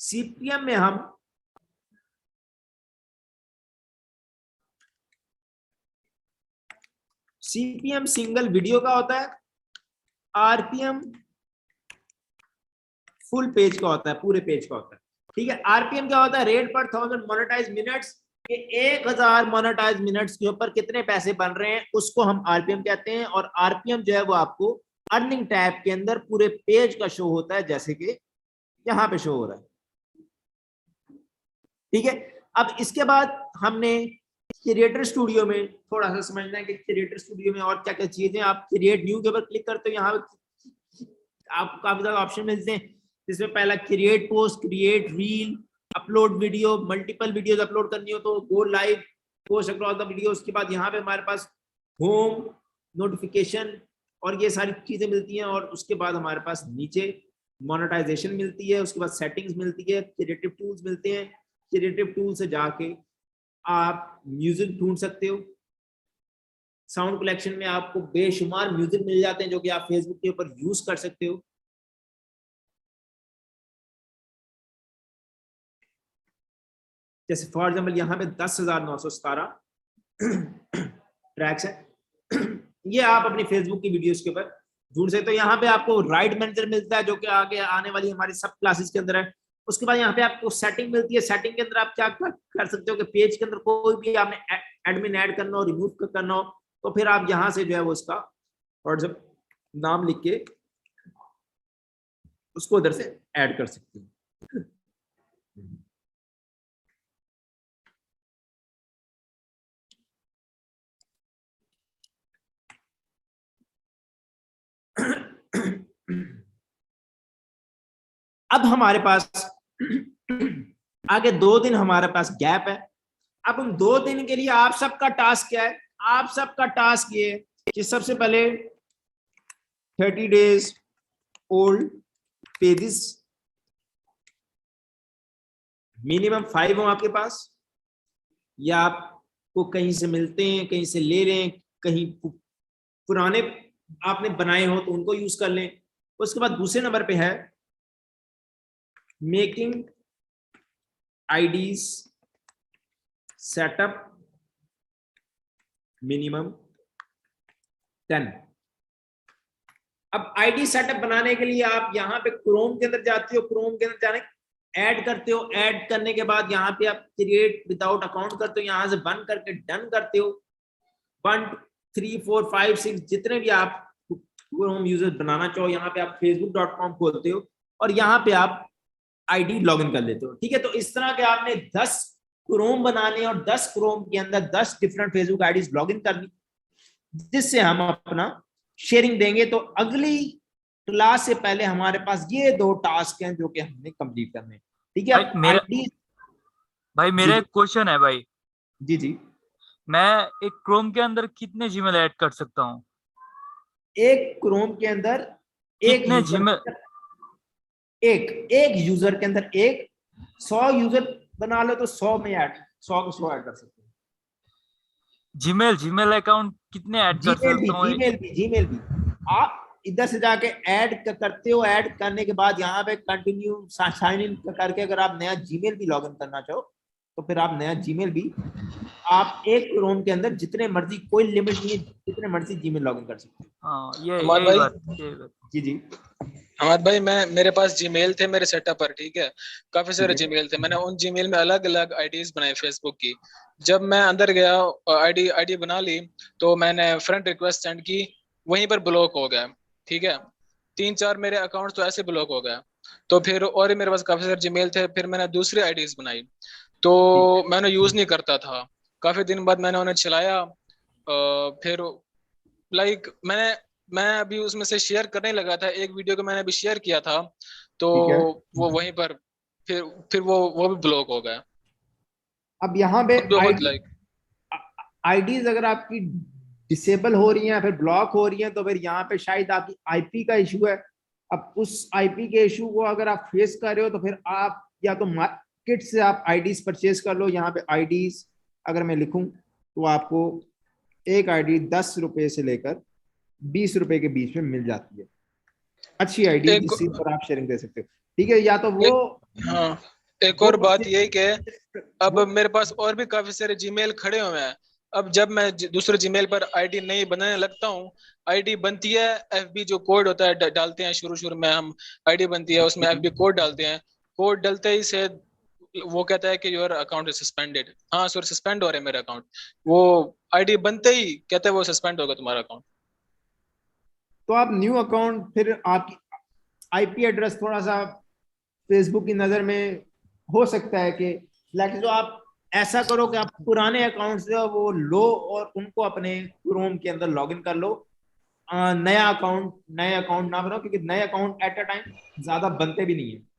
[SPEAKER 3] सीपीएम में हम सीपीएम सिंगल वीडियो का होता है, आरपीएम फुल पेज का होता है, पूरे पेज का होता है। ठीक है, आरपीएम क्या होता है? रेट पर 1000 मोनेटाइज मिनट्स के 1000 मोनेटाइज मिनट्स के ऊपर कितने पैसे बन रहे हैं उसको हम आरपीएम कहते हैं। और आरपीएम जो है वो आपको अर्निंग टैब के अंदर पूरे पेज का शो होता है, जैसे कि यहाँ पे शो हो रहा है। ठीक है, अब इसके बाद हमने क्रिएटर स्टूडियो में थोड़ा सा समझना है कि क्रिएटर स्टूडियो में और क्या क्या चीजें। आप क्रिएट न्यू के ऊपर क्लिक करते हो, यहाँ पे आपको काफी ज्यादा ऑप्शन मिलते हैं, जिसमें पहला create post, create reel, upload video, multiple videos upload करनी हो तो go live, post across the video. उसके बाद यहाँ पे हमारे पास होम, नोटिफिकेशन और ये सारी चीजें मिलती हैं। और उसके बाद हमारे पास नीचे मोनेटाइजेशन मिलती है, उसके बाद सेटिंग्स मिलती है, क्रिएटिव टूल्स मिलते हैं। क्रिएटिव टूल से जाके आप म्यूजिक ढूंढ सकते हो। साउंड कलेक्शन में आपको बेशुमार म्यूजिक मिल जाते हैं जो कि आप फेसबुक के ऊपर यूज कर सकते हो। जैसे फॉर एग्जाम्पल यहाँ पे 10,917 ट्रैक्स है। ये आप अपनी फेसबुक की वीडियोस के ऊपर ढूंढ सकते हो। यहाँ पे आपको राइट मैनेजर मिलता है जो कि आगे आने वाली हमारी सब क्लासेस के अंदर है। उसके बाद यहाँ पे आपको सेटिंग मिलती है। सेटिंग के अंदर आप क्या कर सकते हो कि पेज के अंदर कोई भी आपने एडमिन ऐड करना हो, रिमूव करना हो, तो फिर आप यहाँ से जो है वो उसका व्हाट्सएप नाम लिख के उसको उधर से ऐड कर सकते हो। अब हमारे पास आगे 2 दिन हमारे पास गैप है। अब उन 2 दिन के लिए आप सबका टास्क क्या है? आप सबका टास्क ये है कि सबसे पहले 30 डेज ओल्ड पेजेस मिनिमम 5 हो आपके पास, या आपको कहीं से मिलते हैं, कहीं से ले रहे हैं, कहीं पुराने आपने बनाए हो तो उनको यूज कर लें। उसके बाद दूसरे नंबर पे है मेकिंग आईडीज सेटअप मिनिमम 10। अब आईडी सेटअप बनाने के लिए आप यहाँ पे क्रोम के अंदर जाते हो, क्रोम के अंदर जाने ऐड करते हो। ऐड करने के बाद यहाँ पे आप क्रिएट विदाउट अकाउंट करते हो, यहाँ से बंद करके डन करते हो। 1 3 4 5 6 जितने भी आप क्रोम यूजर बनाना चाहो, यहाँ पे आप facebook.com खोलते हो और यहाँ पे आप आईडी लॉगिन कर लेते हो। ठीक है, तो इस तरह के आपने 10 क्रोम बनाने और 10 क्रोम के अंदर 10 डिफरेंट फेसबुक आईडीज लॉगिन करनी, जिससे हम अपना शेयरिंग देंगे। तो अगली क्लास से पहले हमारे पास ये 2 टास्क हैं जो कि हमने कंप्लीट करने। ठीक है,
[SPEAKER 7] भाई मेरा एक क्वेश्चन है भाई।
[SPEAKER 3] जी जी।
[SPEAKER 7] मैं एक क्रोम के अंदर कितने जीमेल ऐड कर सकता हूँ?
[SPEAKER 3] एक क्रोम के अंदर एक
[SPEAKER 7] कितने
[SPEAKER 3] यूजर
[SPEAKER 7] जीमेल?
[SPEAKER 3] एक यूजर के अंदर 100 यूजर बना लो तो 100 में ऐड 100 को 100 ऐड कर सकते हैं।
[SPEAKER 7] जीमेल अकाउंट कितने ऐड कर सकता हूँ?
[SPEAKER 3] जीमेल भी आप इधर से जाके ऐड करते हो। ऐड करने के बाद यहाँ पे कंटिन्यू साइन इन करके अगर आप नया जीमेल भी लॉगिन करना चाहो तो फिर आप नया जीमेल भी आप एक क्रोम के अंदर जितने मर्जी, कोई लिमिट नहीं है, जितने मर्जी जीमेल लॉगिन कर सकते हो।
[SPEAKER 7] हाँ, ये
[SPEAKER 5] हमाद
[SPEAKER 7] यही
[SPEAKER 5] भाई,
[SPEAKER 7] बात।
[SPEAKER 3] जी जी।
[SPEAKER 5] हमाद भाई, मेरे पास जीमेल थे मेरे सेटअप पर, ठीक है। काफी सारे
[SPEAKER 3] ठीक है।
[SPEAKER 5] जीमेल थे, मैंने उन जीमेल में अलग अलग आईडीज बनाई फेसबुक की। जब मैं अंदर गया, आईडी आईडी बना ली, तो मैंने फ्रेंड रिक्वेस्ट सेंड की, वहीं पर ब्लॉक हो गया, ठीक है। 3-4 मेरे अकाउंट तो ऐसे ब्लॉक हो गए। तो फिर और भी मेरे पास काफी सारे जीमेल थे, फिर मैंने दूसरी आईडीज बनाई, तो मैंने यूज नहीं करता था। काफी दिन बाद मैंने उन्हें चलाया, फिर लाइक मैं अभी उसमें से शेयर करने लगा था, एक वीडियो को मैंने अभी शेयर किया था, तो
[SPEAKER 3] ठीक है।
[SPEAKER 5] वो वहीं पर फिर वो भी ब्लॉक हो गया।
[SPEAKER 3] अब यहाँ पे
[SPEAKER 5] अब बहुत लाइक
[SPEAKER 3] आईडीज अगर आपकी डिसेबल हो रही हैं या फिर ब्लॉक हो रही हैं तो फिर यहाँ पे शायद आपकी आईपी का इशू है। अब उस आईपी के इशू को अगर आप फेस कर रहे हो तो फिर आप या तो मार्केट से आप आईडीज परचेज कर लो। यहाँ पे आईडीज अगर मैं लिखूं तो आपको एक आईडी 10 रुपए से लेकर 20 रुपए के बीच में मिल जाती है। अच्छी आईडी
[SPEAKER 5] एक
[SPEAKER 3] जिससे पर आप शेयरिंग दे सकते हो। ठीक है, या तो वो
[SPEAKER 5] हाँ, एक
[SPEAKER 3] वो
[SPEAKER 5] और बात
[SPEAKER 3] purchase-
[SPEAKER 5] यही कि अब
[SPEAKER 3] वो
[SPEAKER 5] मेरे पास और भी काफी सारे जीमेल खड़े हुए हैं। अब जब मैं दूसरे जीमेल पर आईडी नहीं बनाने लगता हूँ, आईडी बनती है, एफबी जो कोड होता है डालते हैं, शुरू शुरू में हम आईडी बनती है, उसमें एफबी कोड डालते हैं। कोड डालते ही से वो कहता है कि योर अकाउंट इज सस्पेंडेड। हाँ सॉरी, सस्पेंड हो रहा है मेरा अकाउंट। वो आईडी बनते ही कहता है वो सस्पेंड होगा तुम्हारा अकाउंट।
[SPEAKER 3] तो आप न्यू अकाउंट, फिर आपकी आईपी एड्रेस थोड़ा सा फेसबुक की नजर में हो सकता है कि लाइक जो आप ऐसा करो कि आप पुराने अकाउंट से वो लो और उनको अपने क्रोम के अंदर लॉगिन कर लो। नए अकाउंट ना बनाओ क्योंकि नए अकाउंट एट अ टाइम ज्यादा बनते भी नहीं है।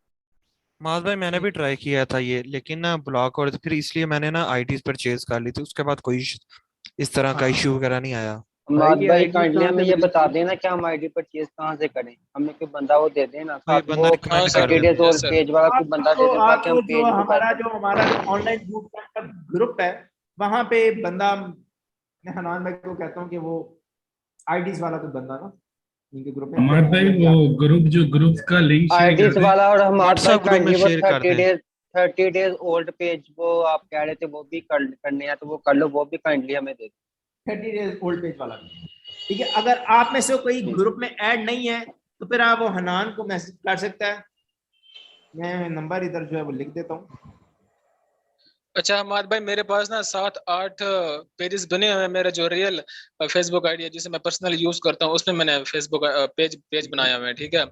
[SPEAKER 10] माज भाई मैंने भी ट्राई किया था ये, लेकिन ना ब्लॉक हो रहे थे, फिर इसलिए मैंने ना आईडीज परचेज कर ली थी। उसके बाद कोई इस तरह का
[SPEAKER 3] हाँ,
[SPEAKER 10] इश्यू वगैरह नहीं आया।
[SPEAKER 9] माद
[SPEAKER 2] ये
[SPEAKER 9] भाई
[SPEAKER 2] ID
[SPEAKER 9] काइंडली
[SPEAKER 2] कहाँ
[SPEAKER 9] हमें
[SPEAKER 2] से
[SPEAKER 9] ये
[SPEAKER 2] मिली
[SPEAKER 9] बता
[SPEAKER 2] थी?
[SPEAKER 9] देना कि हम आईडी परचेज कहाँ से करें। हमें कोई बंदा वो दे देना
[SPEAKER 10] कोई
[SPEAKER 9] साथ,
[SPEAKER 10] बंदा
[SPEAKER 9] वो
[SPEAKER 5] हाँ
[SPEAKER 10] रिकमेंड कर
[SPEAKER 5] सर,
[SPEAKER 9] 30 डेज
[SPEAKER 10] देना।
[SPEAKER 9] और
[SPEAKER 5] यस सर।
[SPEAKER 9] पेज वाला कोई बंदा दे देना ताकि हम
[SPEAKER 3] आपको
[SPEAKER 9] पेज को कर दें।
[SPEAKER 3] हमारा जो ऑनलाइन बूट कैंप का ग्रुप है वहां पे बंदा, मैं हनान भाई को कहता हूँ कि वो आईडीज वाला कोई बंदा ना इनके ग्रुप में
[SPEAKER 11] हमारे भाई वो ग्रुप का लिंक शेयर कर
[SPEAKER 9] आईडीज
[SPEAKER 11] दें।
[SPEAKER 9] वाला, और हमारे भाई
[SPEAKER 10] व्हाट्सएप ग्रुप में
[SPEAKER 9] काइंडली वो
[SPEAKER 10] शेयर कर दें।
[SPEAKER 9] 30 डेज ओल्ड पेज वो आप कह रहे थे वो भी करने हैं तो वो कर लो, वो भी काइंडली हमें दे
[SPEAKER 3] 30 डेज ओल्ड पेज वाला भी। ठीक है, अगर आप में से कोई
[SPEAKER 9] दें।
[SPEAKER 3] ग्रुप में ऐड नहीं है तो फिर आप वो हनान को मैसेज कर सकता है। मैं नंबर इधर जो है वो लिख देता हूँ।
[SPEAKER 5] अच्छा हमाद भाई, मेरे पास ना 7-8 पेजेस बने हुए हैं। मेरा जो रियल फेसबुक आईडी है जिसे मैं पर्सनली यूज करता हूँ, उसमें मैंने फेसबुक पेज बनाया हुआ है, ठीक है।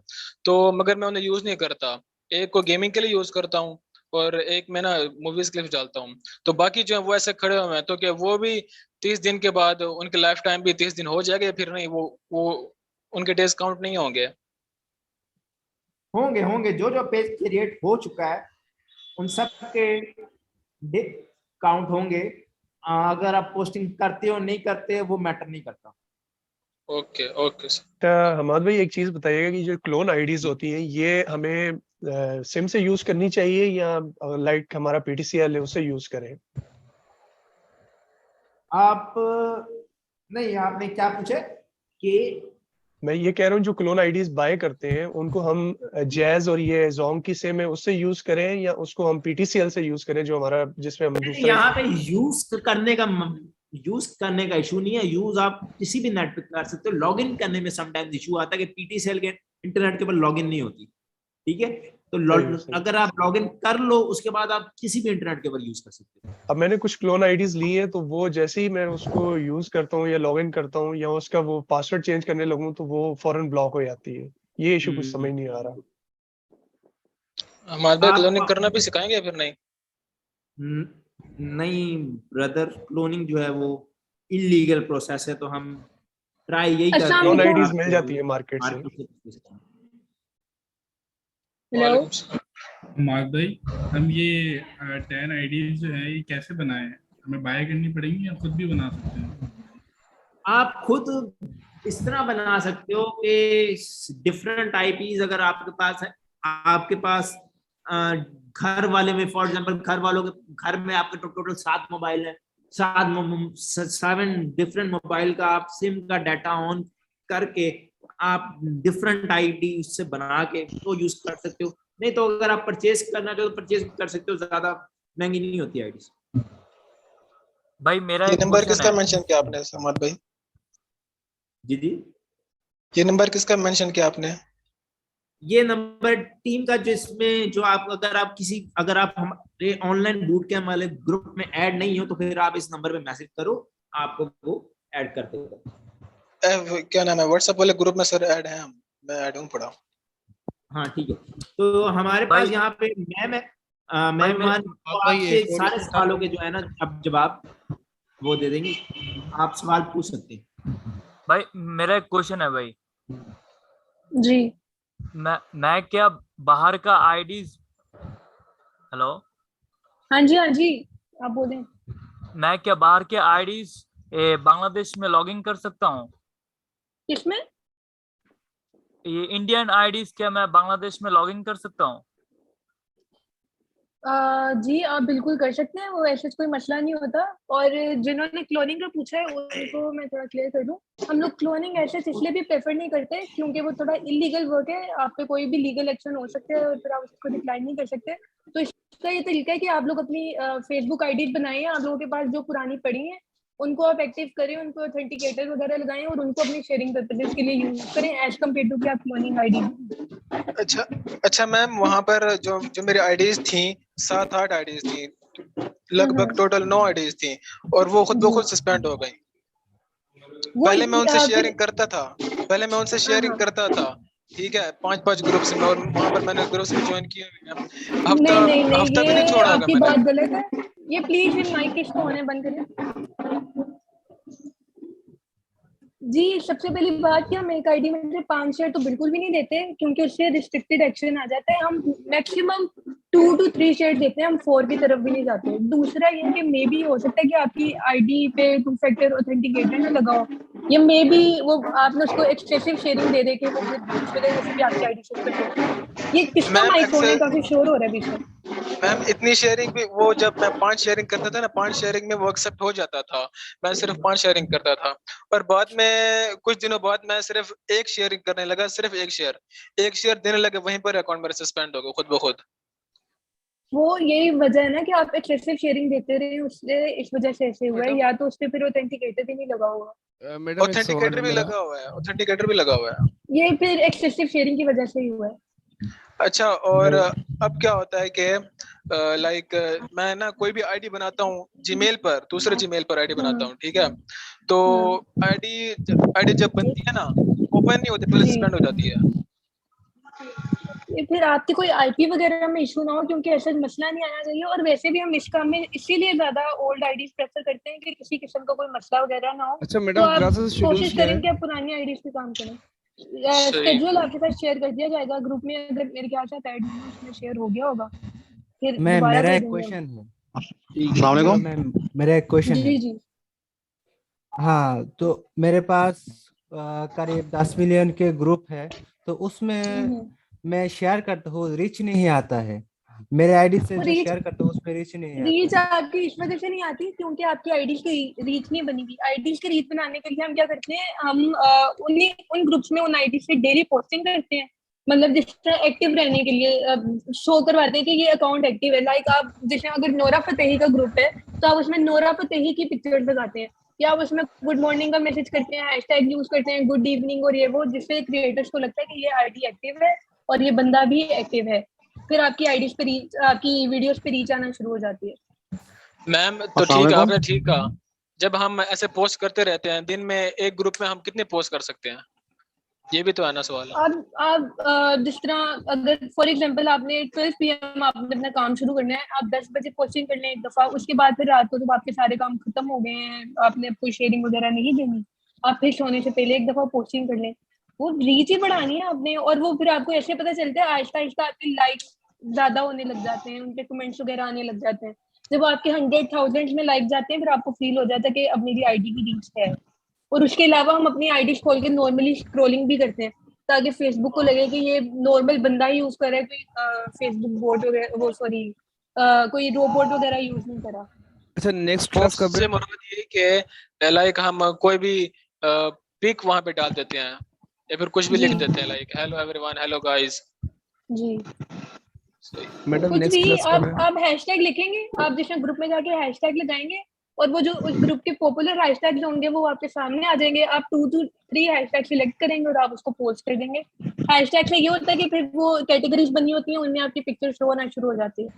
[SPEAKER 5] तो मगर मैं उन्हें यूज नहीं करता। एक को गेमिंग के लिए यूज करता हूँ और एक मैं ना मूवीज क्लिप्स डालता हूँ। तो बाकी जो है वो ऐसे खड़े हुए हैं, तो क्या वो भी 30 दिन के बाद उनके लाइफ टाइम भी 30 दिन हो जाएगा या फिर नहीं? वो उनके डेज काउंट नहीं होंगे?
[SPEAKER 3] होंगे होंगे, जो जो पेज क्रिएट हो चुका है उन सब के काउंट होंगे। अगर आप पोस्टिंग करते हो नहीं करते वो मैटर नहीं करता।
[SPEAKER 5] Okay okay sir.
[SPEAKER 6] हमाद भाई एक चीज बताइएगा कि जो क्लोन आईडीज होती हैं ये हमें सिम से यूज करनी चाहिए या लाइक हमारा पीटीसीएल है उससे यूज करें?
[SPEAKER 3] आप नहीं, आपने क्या पूछे कि
[SPEAKER 6] मैं ये कह रहा हूँ जो क्लोन आईडीज बाय करते हैं उनको हम जैज और ये जोंग की सिम है उससे यूज करें या उसको हम पीटीसीएल से यूज करें जो हमारा जिसमें हम दूसरा
[SPEAKER 3] यहाँ पे यूज करने का इशू नहीं है। यूज आप किसी भी नेट पे कर सकते हो। लॉगिन करने में समटाइम्स इशू आता है कि पीटीसीएल के इंटरनेट के ऊपर लॉगिन नहीं होती। ठीक है, तो
[SPEAKER 6] सही।
[SPEAKER 3] अगर आप लॉगिन कर लो उसके बाद आप किसी भी इंटरनेट के ऊपर यूज कर सकते हो।
[SPEAKER 6] अब मैंने कुछ क्लोन आईडीज ली है तो वो जैसे ही मैं उसको यूज करता हूँ या लॉगिन करता हूँ या उसका वो पासवर्ड चेंज करने लगूँ तो वो फौरन ब्लॉक हो जाती है। ये इशू कुछ समझ नहीं आ रहा।
[SPEAKER 5] हमाद भाई, क्लोनिंग
[SPEAKER 3] आप
[SPEAKER 5] करना भी सिखाएंगे या फिर नहीं?
[SPEAKER 3] नहीं ब्रदर, क्लोनिंग जो है वो इलीगल प्रोसेस है, तो हम ट्राई यही करते हैं
[SPEAKER 6] क्लोन
[SPEAKER 3] कि
[SPEAKER 6] आईडीज
[SPEAKER 3] आप
[SPEAKER 6] मिल जाती है मार्केट से।
[SPEAKER 3] मार्केट से
[SPEAKER 11] हेलो हमाद भाई, हम ये 10 आईडीज जो है ये कैसे बनाए हैं? हमें बाय करनी पड़ेगी या खुद भी बना सकते हैं?
[SPEAKER 3] आप खुद इस तरह बना सकते हो कि डिफरेंट आईपीज अगर आपके पास है, आपके पास घर वाले में फॉर एग्जांपल घर वालों के घर में आपके टोटल 7 मोबाइल है, 7 डिफरेंट मोबाइल का आप सिम का डाटा ऑन करके आप डिफरेंट आईडी उससे बना के तो यूज कर सकते हो। नहीं तो अगर आप परचेज करना चाहो तो परचेज कर सकते हो, ज्यादा महंगी नहीं होती आईडी।
[SPEAKER 7] भाई मेरा
[SPEAKER 5] ये
[SPEAKER 7] एक
[SPEAKER 5] नंबर
[SPEAKER 7] क्वेश्चन
[SPEAKER 5] किसका
[SPEAKER 7] है।
[SPEAKER 5] मेंशन किया आपने समाद भाई?
[SPEAKER 3] जी,
[SPEAKER 5] ये नंबर किसका मेंशन किया आपने?
[SPEAKER 3] ये नंबर टीम का, जिसमें जो आप अगर आप हमारे ऑनलाइन बूट कैंप वाले ग्रुप में ऐड नहीं हो तो फिर आप इस नंबर पे मैसेज करो, आपको वो ऐड कर देगा।
[SPEAKER 5] क्या नाम है व्हाट्सएप वाले ग्रुप में सर ऐड है हम, मैं ऐड हूं पड़ा।
[SPEAKER 3] हाँ ठीक है। तो हमारे पास यहाँ पे मैम है, मेहमान तो आपके सारे सवालों के जो है ना अब जवाब वो दे देंगे, आप सवाल पूछ सकते हैं।
[SPEAKER 7] भाई मेरा एक क्वेश्चन है भाई।
[SPEAKER 12] जी
[SPEAKER 7] मैं क्या बाहर का आईडीज, हेलो?
[SPEAKER 12] हाँ जी आप बोलें।
[SPEAKER 7] मैं क्या बाहर के आईडीज बांग्लादेश में लॉगिन कर सकता हूँ?
[SPEAKER 12] किसमें?
[SPEAKER 7] ये इंडियन आईडीज क्या मैं बांग्लादेश में लॉगिन कर सकता हूँ?
[SPEAKER 12] जी आप बिल्कुल कर सकते हैं, वो ऐसे कोई मसला नहीं होता। और जिन्होंने क्लोनिंग का पूछा है उनको मैं थोड़ा क्लियर कर दूं, हम लोग क्लोनिंग ऐसे इसलिए भी प्रेफर नहीं करते क्योंकि वो थोड़ा इलीगल वर्क है, आप पे कोई भी लीगल एक्शन हो सकता है और फिर आप उसको डिक्लाइन नहीं कर सकते। तो इसका ये तरीका है कि आप लोग अपनी फेसबुक आईडी बनाएं, आप लोगों के पास जो पुरानी पड़ी है उनको आप एक्टिव करें, उनको ऑथेंटिकेटर वगैरह लगाएं और उनको अपनी शेयरिंग पर्पसेस के लिए यूज करें एज कम्पेयर टू कि आप क्लोनिंग आईडी।
[SPEAKER 5] अच्छा मैम, वहाँ पर जो मेरी आईडीज थी 7-8 आईडीज थी, लगभग टोटल 9 आईडीज थी और वो खुद ब खुद सस्पेंड हो गई। पहले मैं उनसे शेयरिंग करता था, ठीक है, 5-5 ग्रुप्स में, और वहाँ पर मैंने ग्रुप्स में ज्वाइन किया, हफ्ता भी नहीं छोड़ा होगा
[SPEAKER 12] आपकी
[SPEAKER 5] मैंने।
[SPEAKER 12] बात गलत है, ये प्लीज इन माइक किसको होने बंद करें। जी सबसे पहली बात कि हम एक आईडी में से 5 शेयर तो बिल्कुल भी नहीं देते क्योंकि उससे रिस्ट्रिक्टेड एक्शन आ जाता है। हम मैक्सिमम 2 to 3 शेयर देते हैं, हम 4 की तरफ भी नहीं जाते। दूसरा ये कि मे बी हो सकता है कि आपकी आईडी पे 2 फैक्टर ऑथेंटिकेटर ना लगा हो, या मे बी वो आपने उसको एक्सेसिव शेयरिंग दे दे के वो इस वजह से भी आपकी आईडी शेयर कर दे। ये किसका माइक होने काफी शोर हो रहा है पीछे।
[SPEAKER 5] मैम इतनी शेयरिंग भी, वो जब मैं 5 शेयरिंग करता था ना, 5 शेयरिंग में वो एक्सेप्ट हो जाता था, मैं सिर्फ 5 शेयरिंग करता था, और बाद में कुछ दिनों बाद मैं सिर्फ 1 शेयरिंग करने लगा, सिर्फ 1 शेयर देने लगे, वहीं पर अकाउंट मेरा सस्पेंड हो गया खुद ब खुद।
[SPEAKER 12] वो यही वजह है ना कि आप एक्सेसिव शेयरिंग देते रहे, उससे इस वजह से ऐसे हुआ है, या तो उसपे फिर ऑथेंटिकेटर भी नहीं लगा हुआ।
[SPEAKER 5] ऑथेंटिकेटर भी लगा हुआ है,
[SPEAKER 12] ये फिर एक्सेसिव शेयरिंग की वजह से ही हुआ है।
[SPEAKER 5] अच्छा, और अब क्या होता है कि लाइक मैं ना कोई भी आईडी बनाता हूँ जीमेल पर, दूसरे जीमेल पर आईडी बनाता हूँ, ठीक है, तो आईडी जब बनती है ना, ओपन नहीं होती, पहले सस्पेंड हो जाती है।
[SPEAKER 12] ये फिर आपकी कोई आईपी वगैरह में इशू ना हो, क्योंकि ऐसा मसला नहीं आना चाहिए। और वैसे भी हम इस काम में इसीलिए ज्यादा ओल्ड आईडीज प्रेफर करते हैं कि किसी किस्म का कोई मसला वगैरह ना हो।
[SPEAKER 6] अच्छा
[SPEAKER 12] तो
[SPEAKER 6] मैडम,
[SPEAKER 12] आप कोशिश करें कि आप पुरानी आईडीज पे काम करें। शेड्यूल आपके पास शेयर कर दिया जाएगा ग्रुप में, अगर मेरे ख्याल से ऐड उसमें शेयर हो गया होगा। फिर
[SPEAKER 13] मेरा एक क्वेश्चन है। अस्सलाम वालेकुम। मेरा एक क्वेश्चन है।
[SPEAKER 12] जी
[SPEAKER 13] हाँ, तो मेरे पास करीब 10 मिलियन के ग्रुप है, तो उसमें मैं शेयर करता हूँ, रीच नहीं आता है। मेरे आईडी से जो शेयर करता हूँ उसमें रीच नहीं आता।
[SPEAKER 12] रीच आपकी इस वजह से नहीं आती क्योंकि आपकी आईडी की रीच नहीं बनी हुई। आईडी की रीच बनाने के लिए हम क्या करते हैं, हम उन ग्रुप्स में उन आईडी से डेली पोस्टिंग करते हैं, मतलब जिस तरह एक्टिव रहने के लिए शो करवाते हैं कि ये अकाउंट एक्टिव है। लाइक आप जैसे अगर नोरा फतेही का ग्रुप है तो आप उसमें नोरा फतेही की पिक्चर्स लगाते हैं, या आप उसमें गुड मॉर्निंग का मैसेज करते हैं, हैशटैग यूज करते हैं गुड इवनिंग और ये वो, जिससे क्रिएटर्स को लगता है कि ये आईडी एक्टिव है और ये बंदा भी एक्टिव है। फिर आपकी आईडीज पे रीच, आपकी वीडियोस पे रीच आना शुरू हो जाती है।
[SPEAKER 5] मैम तो ठीक है, आपने ठीक कहा, जब हम ऐसे पोस्ट करते रहते हैं दिन में एक ग्रुप में हम कितने पोस्ट कर सकते हैं, ये भी तो है ना सवाल।
[SPEAKER 12] आप जिस तरह अगर फॉर एग्जांपल आपने 12 PM आपने अपना काम शुरू करना है, आप 10 बजे पोस्टिंग कर लें एक दफा, उसके बाद फिर रात को जब आपके सारे काम खत्म हो गए हैं, आपने कोई शेयरिंग वगैरह नहीं देनी, आप फिर सोने से पहले एक दफा पोस्टिंग कर लें। वो रीच ही बढ़ानी है आपने, और वो फिर आपको ऐसे पता चलता है आहिस्ता आहिस्ता आपके लाइक्स ज्यादा होने लग जाते हैं, उनके कमेंट्स वगैरह आने लग जाते हैं। जब आपके 100,000 में लाइक जाते हैं फिर आपको फील हो जाता है कि अब मेरी आईडी की रीच है। और उसके अलावा हम अपनी आईडी खोल के नॉर्मली स्क्रॉलिंग भी करते हैं ताकि फेसबुक को लगे कि ये नॉर्मल बंदा ही यूज कर रहा है, कोई फेसबुक बोट वगैरह वो सॉरी कोई रोबोट वगैरह यूज नहीं करा।
[SPEAKER 14] अच्छा नेक्स्ट क्लास कब
[SPEAKER 5] से मुराद ये कि लाइक हम कोई भी पिक वहां पे डाल देते हैं या फिर कुछ भी लिख देते हैं like hello everyone, hello guys.
[SPEAKER 12] जी
[SPEAKER 14] मैडम
[SPEAKER 12] कुछ
[SPEAKER 14] नेक्स्ट
[SPEAKER 12] भी
[SPEAKER 14] क्लास कब है?
[SPEAKER 12] आप हैशटैग लिखेंगे, आप जिसमें ग्रुप में जाके हैशटैग लगाएंगे और वो जो उस ग्रुप के पॉपुलर हैशटैग्स होंगे वो आपके सामने आ जाएंगे। आप 2 to 3 हैशटैग सिलेक्ट करेंगे और आप उसको पोस्ट कर देंगे। हैशटैग से ये होता है कि फिर वो कैटेगरीज बनी होती हैं, उनमें आपकी पिक्चर शो होना शुरू हो जाती है।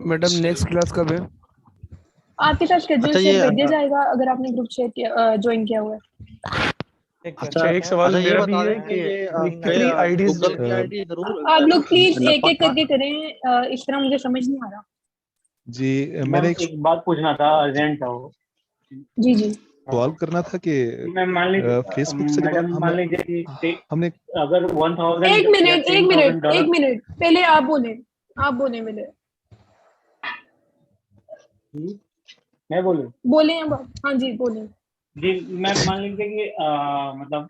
[SPEAKER 14] मैडम नेक्स्ट क्लास कब है?
[SPEAKER 12] आपके साथ शेड्यूल
[SPEAKER 8] अच्छा,
[SPEAKER 12] शेयर
[SPEAKER 8] ये
[SPEAKER 12] कर दिया जाएगा अगर आपने ग्रुप शेयर ज्वाइन किया हुआ है।
[SPEAKER 6] अच्छा एक सवाल
[SPEAKER 8] अच्छा, ये
[SPEAKER 6] मेरा भी
[SPEAKER 8] बता
[SPEAKER 6] है
[SPEAKER 8] दें
[SPEAKER 6] कि
[SPEAKER 8] कि
[SPEAKER 6] कितनी आईडीज
[SPEAKER 8] गूगल की आईडी जरूर
[SPEAKER 12] आप लोग प्लीज
[SPEAKER 8] मतलब
[SPEAKER 12] एक एक करके करें, इस तरह मुझे समझ नहीं आ रहा।
[SPEAKER 15] जी मैंने एक
[SPEAKER 2] बात पूछना था, अर्जेंट था वो।
[SPEAKER 12] जी जी
[SPEAKER 15] सवाल करना था कि
[SPEAKER 2] मैं मान लीजिए
[SPEAKER 15] फेसबुक से जब
[SPEAKER 2] मैडम मान लीजिए कि
[SPEAKER 15] हमने
[SPEAKER 2] अगर 1000
[SPEAKER 12] एक मिनट
[SPEAKER 2] या
[SPEAKER 12] एक मिनट
[SPEAKER 2] $10,000
[SPEAKER 12] एक मिनट पहले आप बोले मेरे
[SPEAKER 2] मैं बोलूं
[SPEAKER 12] बोले अब हाँ जी बोले।
[SPEAKER 2] जी मैं मान लीजिए कि मतलब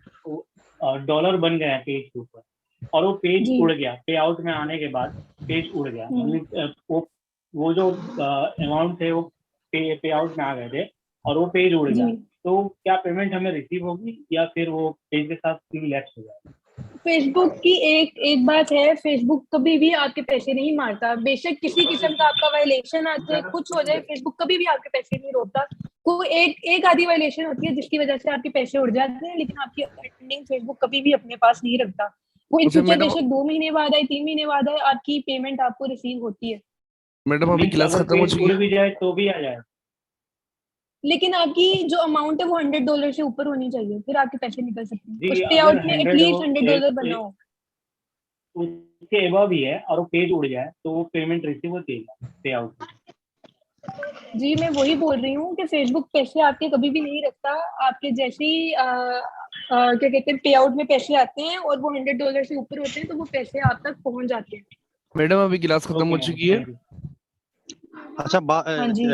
[SPEAKER 2] डॉलर बन गया है पेज के ऊपर और वो पेज
[SPEAKER 12] जी।
[SPEAKER 2] उड़ गया, पे आउट में आने के बाद पेज उड़ गया, वो जो अमाउंट थे वो पे आउट में आ गए थे और वो पेज उड़ गया,
[SPEAKER 12] जी।
[SPEAKER 2] तो क्या पेमेंट हमें रिसीव होगी या फिर वो पेज के साथ लैप्स हो जाएगा?
[SPEAKER 12] फेसबुक की एक बात है, फेसबुक कभी भी आपके पैसे नहीं मारता। बेशक किसी किस्म का आपका वायलेशन आके कुछ हो जाए, फेसबुक कभी भी आपके पैसे नहीं रोकता। कोई एक आधी वायलेशन होती है जिसकी वजह से आपके पैसे उड़ जाते हैं, लेकिन आपकी अर्निंग फेसबुक कभी भी अपने पास नहीं रखता। वो इन फ्यूचर बेशक 2 महीने बाद आए, 3 महीने बाद आए, आपकी पेमेंट आपको रिसीव होती है।
[SPEAKER 14] मैडम अभी क्लास खत्म हो चुकी
[SPEAKER 2] उड़
[SPEAKER 14] है।
[SPEAKER 2] भी जाए तो भी आ जाए,
[SPEAKER 12] लेकिन आपकी जो अमाउंट है वो $100 से ऊपर होनी चाहिए, फिर आपके पैसे निकल सकते हैं।
[SPEAKER 2] जी,
[SPEAKER 12] उस पे
[SPEAKER 2] अगर
[SPEAKER 12] आउट में
[SPEAKER 2] 100
[SPEAKER 12] एटलीस्ट $100 बना हो।
[SPEAKER 2] उसके अबव भी है और वो पेज उड़ जाए तो वो पेमेंट रिसीव होती है पे आउट।
[SPEAKER 12] जी मैं वही बोल रही हूँ कि फेसबुक पैसे आपके कभी भी नहीं रखता। आपके जैसे ही क्या कहते हैं पे आउट में पैसे आते हैं और वो $100 से ऊपर होते हैं तो वो पैसे आप तक पहुंच जाते हैं।
[SPEAKER 14] मैडम अभी क्लास खत्म हो चुकी है।
[SPEAKER 8] अच्छा
[SPEAKER 12] हाँ जी।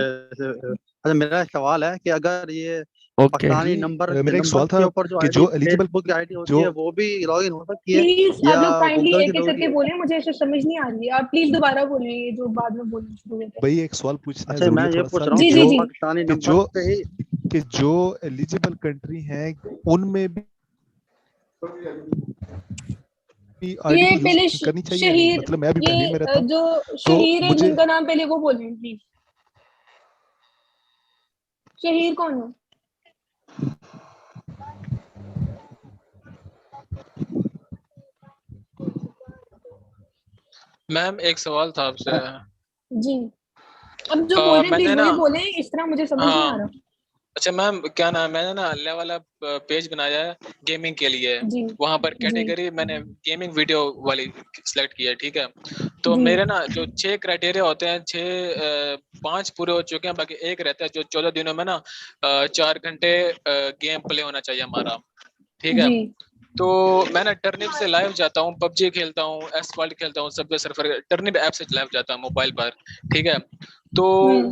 [SPEAKER 8] अच्छा मेरा सवाल है कि अगर ये
[SPEAKER 14] ओके
[SPEAKER 8] पाकिस्तानी नंबर
[SPEAKER 15] मेरा एक सवाल
[SPEAKER 8] के
[SPEAKER 15] था
[SPEAKER 8] ऊपर जो
[SPEAKER 15] कि
[SPEAKER 8] आईडी
[SPEAKER 15] जो एलिजिबल
[SPEAKER 8] फेसबुक की आईडी होती
[SPEAKER 15] जो
[SPEAKER 8] है वो भी लॉगिन हो सकती है
[SPEAKER 12] प्लीज
[SPEAKER 8] या
[SPEAKER 12] आप लोग काइंडली
[SPEAKER 8] गूगल
[SPEAKER 12] एक
[SPEAKER 8] की
[SPEAKER 12] एक
[SPEAKER 8] जरूरी
[SPEAKER 12] करके
[SPEAKER 8] है?
[SPEAKER 12] बोले, मुझे ऐसे समझ नहीं आ रही है। आप प्लीज दोबारा बोलें, ये जो बाद में बोलना शुरू हुए थे।
[SPEAKER 15] भाई एक सवाल पूछना
[SPEAKER 8] अच्छा
[SPEAKER 15] जरूरी
[SPEAKER 8] मैं
[SPEAKER 15] है
[SPEAKER 8] ये
[SPEAKER 15] थोड़ा
[SPEAKER 8] पूछ
[SPEAKER 15] सा
[SPEAKER 8] रहा हूँ
[SPEAKER 12] जी,
[SPEAKER 8] कि
[SPEAKER 12] जी,
[SPEAKER 8] जो
[SPEAKER 12] जी।
[SPEAKER 8] पाकिस्तानी
[SPEAKER 15] कि
[SPEAKER 8] नंबर
[SPEAKER 15] जो
[SPEAKER 8] से ही
[SPEAKER 15] कि जो एलिजिबल कंट्री है उनमें भी आईडी
[SPEAKER 12] ये
[SPEAKER 15] को
[SPEAKER 12] पहले
[SPEAKER 15] यूज करनी चाहिए या नहीं?
[SPEAKER 12] शहीर,
[SPEAKER 15] मतलब मैं अभी दिल्ली में रहता
[SPEAKER 12] ये
[SPEAKER 15] हूँ
[SPEAKER 12] जो
[SPEAKER 15] तो
[SPEAKER 12] शहीर है
[SPEAKER 15] मुझे
[SPEAKER 12] जिनका नाम पहले वो बोलें प्लीज। शहीर कौन है?
[SPEAKER 5] मैम एक सवाल था आपसे।
[SPEAKER 12] जी अब जो बोल रहे हैं
[SPEAKER 5] मैंने
[SPEAKER 12] प्लीज
[SPEAKER 5] ना
[SPEAKER 12] वही बोलें, इस तरह मुझे समझ नहीं आ
[SPEAKER 5] हाँ
[SPEAKER 12] रहा।
[SPEAKER 5] अच्छा मैम क्या नाम, मैंने ना अल्लाह वाला पेज बनाया है गेमिंग के लिए।
[SPEAKER 12] जी
[SPEAKER 5] वहां पर
[SPEAKER 12] जी
[SPEAKER 5] कैटेगरी मैंने गेमिंग वीडियो वाली सिलेक्ट की है, ठीक है। तो
[SPEAKER 12] जी
[SPEAKER 5] मेरे ना जो 6 क्राइटेरिया होते हैं, 5 पूरे हो चुके हैं, बाकी एक रहता है जो 14 दिनों में ना 4 घंटे गेम प्ले होना चाहिए हमारा, ठीक है।
[SPEAKER 12] जी
[SPEAKER 5] तो मैं ना टर्निप से लाइव जाता हूँ, पबजी खेलता हूँ, एसवाल्ट खेलता हूँ, सबवे सर्फर टर्निप ऐप से लाइव जाता हूँ मोबाइल पर, ठीक है। तो